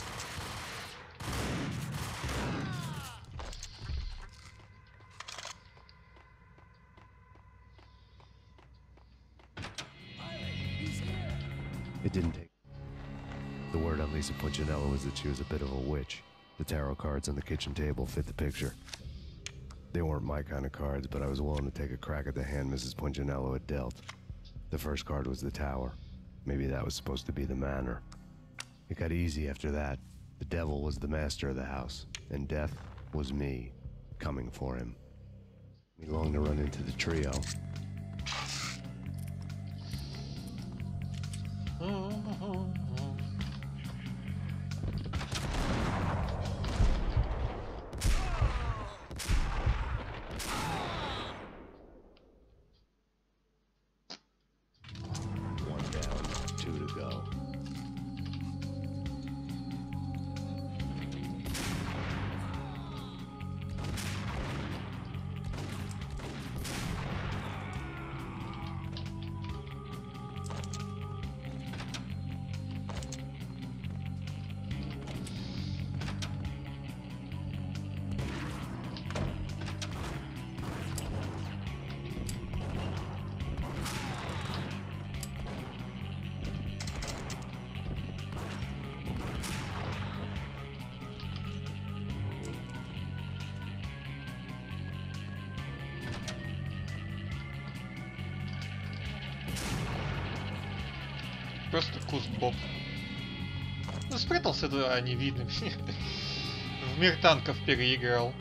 It didn't take. The word on Lisa Punchinello was that she was a bit of a witch. The tarot cards on the kitchen table fit the picture. They weren't my kind of cards, but I was willing to take a crack at the hand Mrs. Punchinello had dealt. The first card was the tower. Maybe that was supposed to be the manor. It got easy after that. The devil was the master of the house, and death was me, coming for him. We longed to run into the trio. One down, 2 to go. Просто куст боб. Ну, спрятался, да, невидным. В мир танков переиграл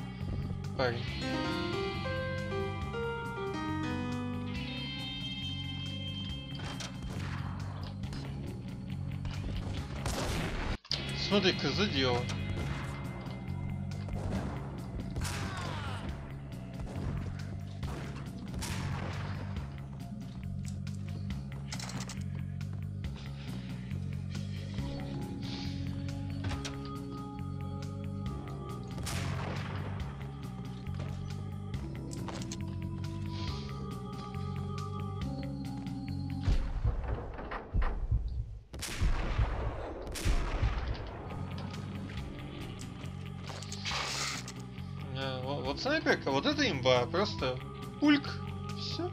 парень. Смотри-ка, задело. Вот снайперка, вот это имба, просто пульк, все.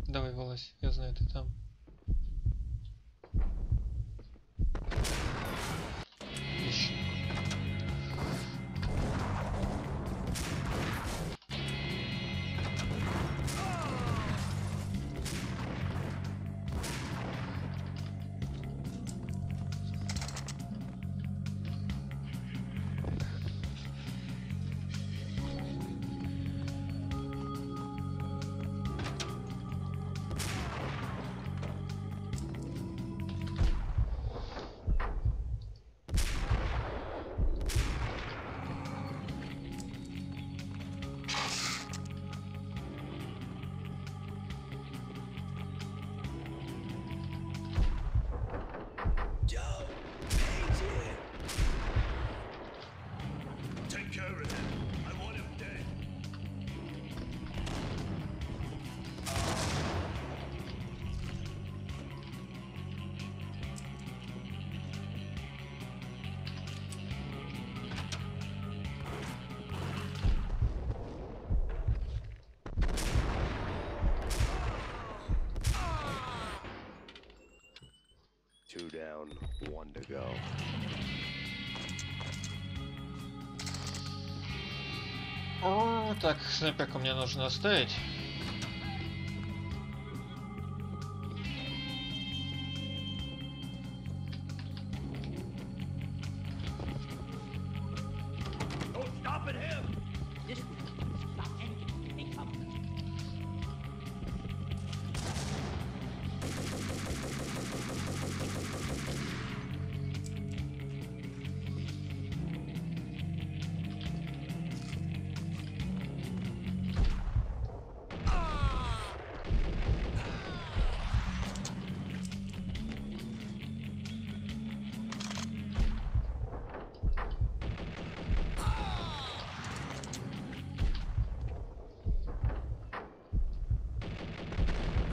Давай, вылазь, я знаю, ты там. Ищи. Two down, 1 to go. О, так, снайперку мне нужно оставить.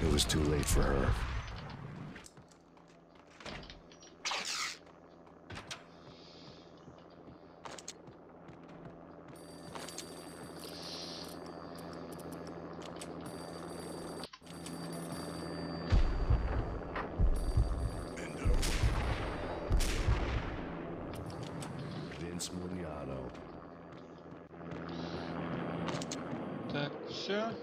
It was too late for her. Так, все.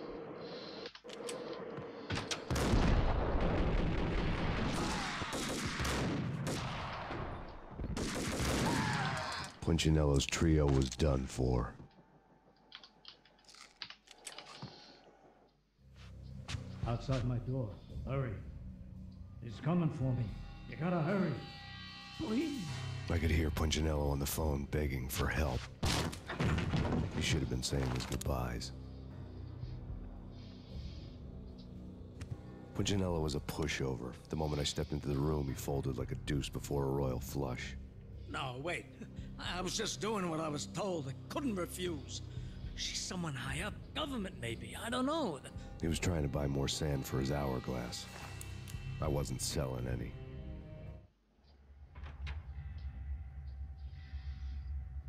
Punchinello's trio was done for. Outside my door. Hurry. He's coming for me. You gotta hurry. Please. I could hear Punchinello on the phone begging for help. He should have been saying his goodbyes. Punchinello was a pushover. The moment I stepped into the room, he folded like a deuce before a royal flush. No, wait. I was just doing what I was told. I couldn't refuse. She's someone high up. Government, maybe. I don't know. He was trying to buy more sand for his hourglass. I wasn't selling any.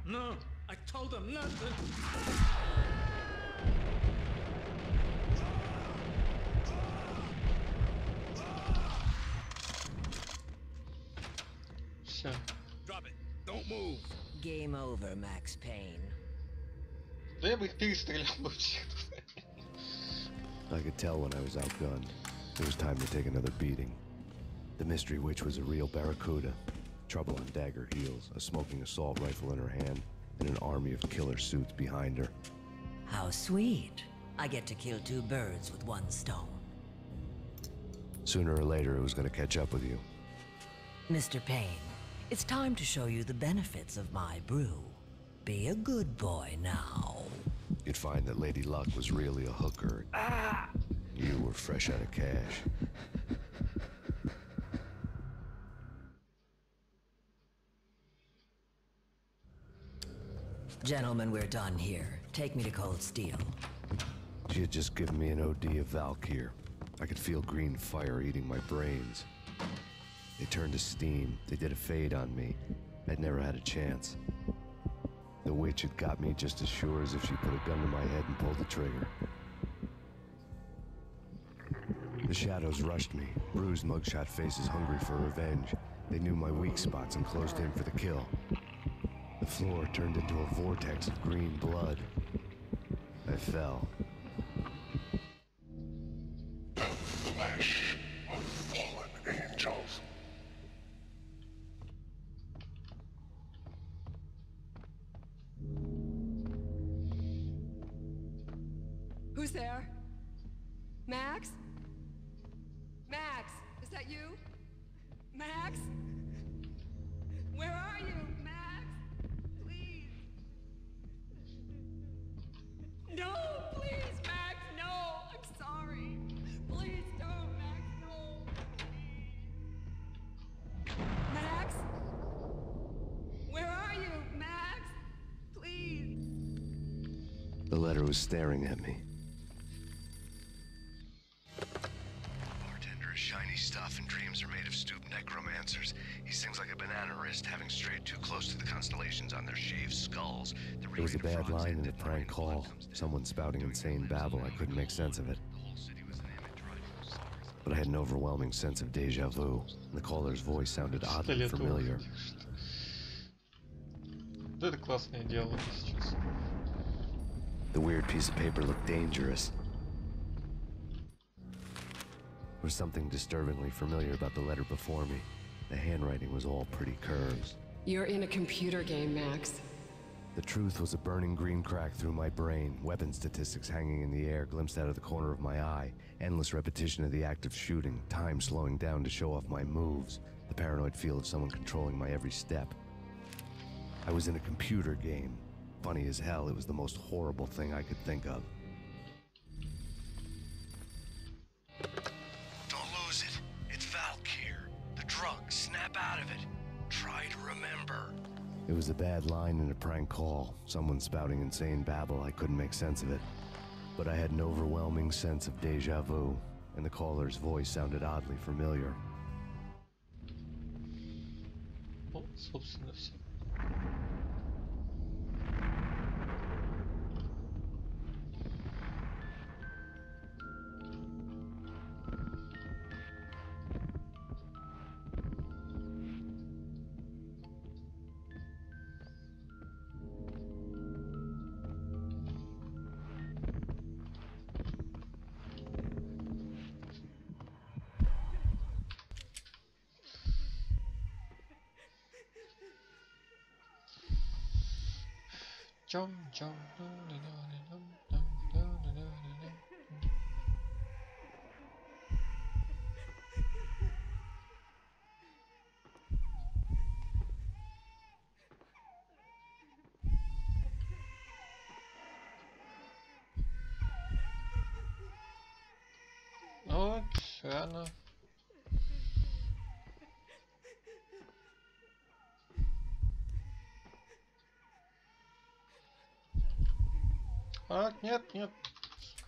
No, I told him nothing. Все. Drop it. Don't move. Game over, Max Payne. Да я бы их перестрелял бы всех. I could tell when I was outgunned. It was time to take another beating. The mystery witch was a real barracuda. Trouble on dagger heels, a smoking assault rifle in her hand, and an army of killer suits behind her. How sweet. I get to kill two birds with one stone. Sooner or later, it was going to catch up with you. Mr. Payne, it's time to show you the benefits of my brew. Be a good boy now. You'd find that Lady Luck was really a hooker. You were fresh out of cash. Gentlemen, we're done here. Take me to Cold Steel. She had just given me an OD of Valkyr. I could feel green fire eating my brains. They turned to steam. They did a fade on me. I'd never had a chance. The witch had got me just as sure as if she put a gun to my head and pulled the trigger. The shadows rushed me, bruised mugshot faces hungry for revenge. They knew my weak spots and closed in for the kill. The floor turned into a vortex of green blood. I fell. The flesh of fallen angels. Who's there? Max? Max, is that you? Max? Where are you, Max? Please. No, please, Max, no. I'm sorry. Please don't, Max, no. Max? Where are you, Max? Please. The letter was staring at me. Shiny stuff and dreams are made of stooped necromancers. He sings like a banana wrist, having strayed too close to the constellations on their shaved skulls. There was a bad line in the prank call. Someone spouting insane babble. I couldn't make sense of it. But I had an overwhelming sense of deja vu. The caller's voice sounded oddly familiar. Это классные диалоги сейчас. The weird piece of paper looked dangerous. There was something disturbingly familiar about the letter before me. The handwriting was all pretty curves. You're in a computer game, Max. The truth was a burning green crack through my brain, weapon statistics hanging in the air, glimpsed out of the corner of my eye, endless repetition of the act of shooting, time slowing down to show off my moves, the paranoid feel of someone controlling my every step. I was in a computer game. Funny as hell, it was the most horrible thing I could think of. Snap out of it. Try to remember. It was a bad line in a prank call. Someone spouting insane babble. I couldn't make sense of it. But I had an overwhelming sense of deja vu, and the caller's voice sounded oddly familiar. Ну, собственно, все. Jump, jump. Вот, рано. А, нет, нет.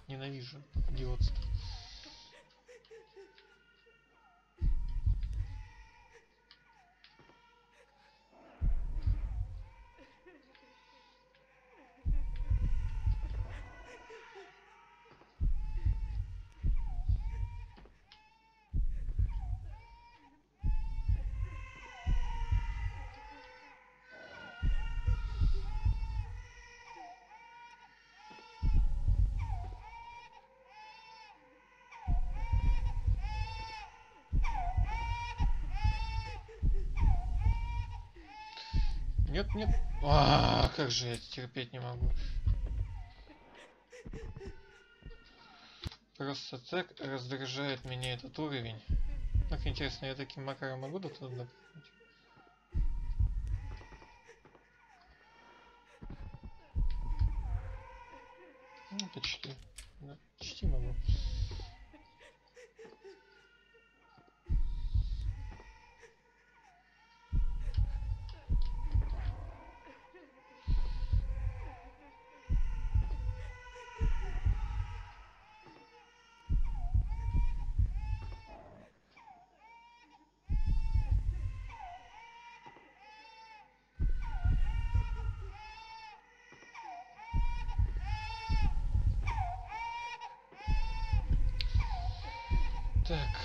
Ненавижу идиотство. Нет, нет. А, как же я терпеть не могу. Просто так раздражает меня этот уровень. Как интересно, я таким макаром могу до туда допрыгнуть? Ну, почти. Да, почти могу. Так.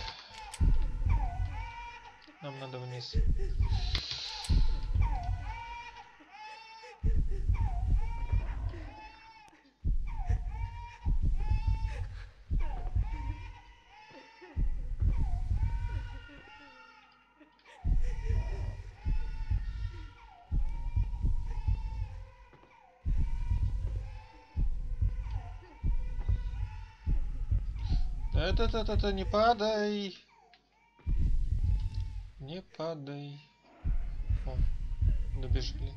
Нам надо вниз. Это, не падай. Не падай. О, добежали.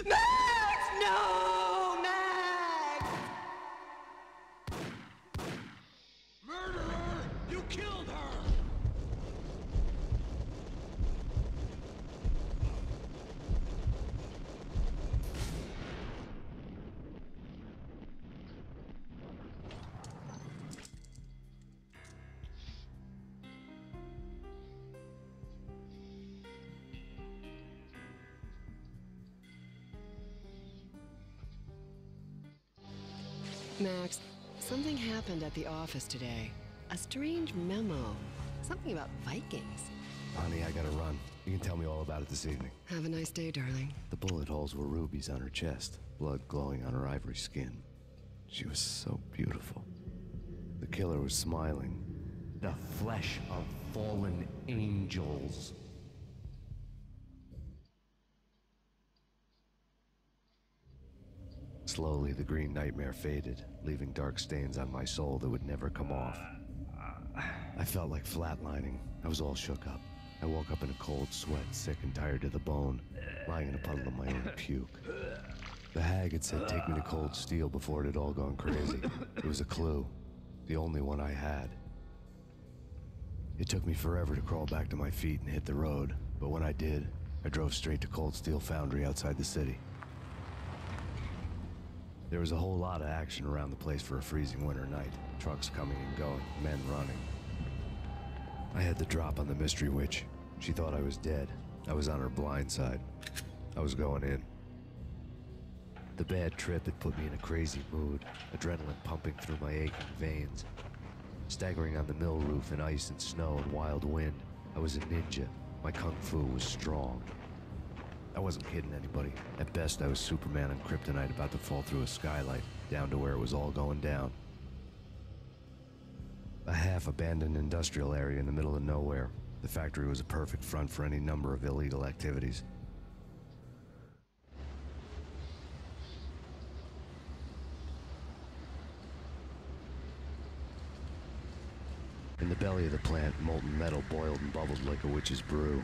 Max! No! Max! Murderer! You killed her! Max, something happened at the office today. A strange memo. Something about Vikings. Honey, I gotta run. You can tell me all about it this evening. Have a nice day, darling. The bullet holes were rubies on her chest, blood glowing on her ivory skin. She was so beautiful. The killer was smiling. The flesh of fallen angels. Slowly, the green nightmare faded, leaving dark stains on my soul that would never come off. I felt like flatlining. I was all shook up. I woke up in a cold sweat, sick and tired to the bone, lying in a puddle of my own puke. The hag had said take me to Cold Steel before it had all gone crazy. It was a clue, the only one I had. It took me forever to crawl back to my feet and hit the road, but when I did, I drove straight to Cold Steel Foundry outside the city. There was a whole lot of action around the place for a freezing winter night. Trucks coming and going, men running. I had the drop on the mystery witch. She thought I was dead. I was on her blind side. I was going in. The bad trip had put me in a crazy mood, adrenaline pumping through my aching veins. Staggering on the mill roof in ice and snow and wild wind, I was a ninja. My kung fu was strong. I wasn't kidding anybody. At best, I was Superman on Kryptonite about to fall through a skylight, down to where it was all going down. A half-abandoned industrial area in the middle of nowhere. The factory was a perfect front for any number of illegal activities. In the belly of the plant, molten metal boiled and bubbled like a witch's brew.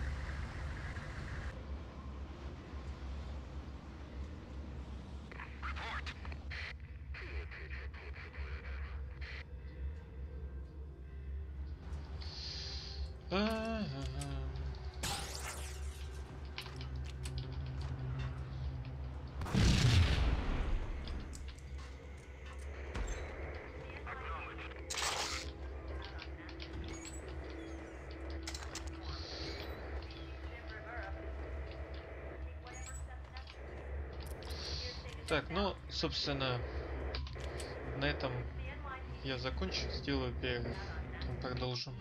Так, ну, собственно, на этом я закончу, сделаю перерыв, потом продолжим.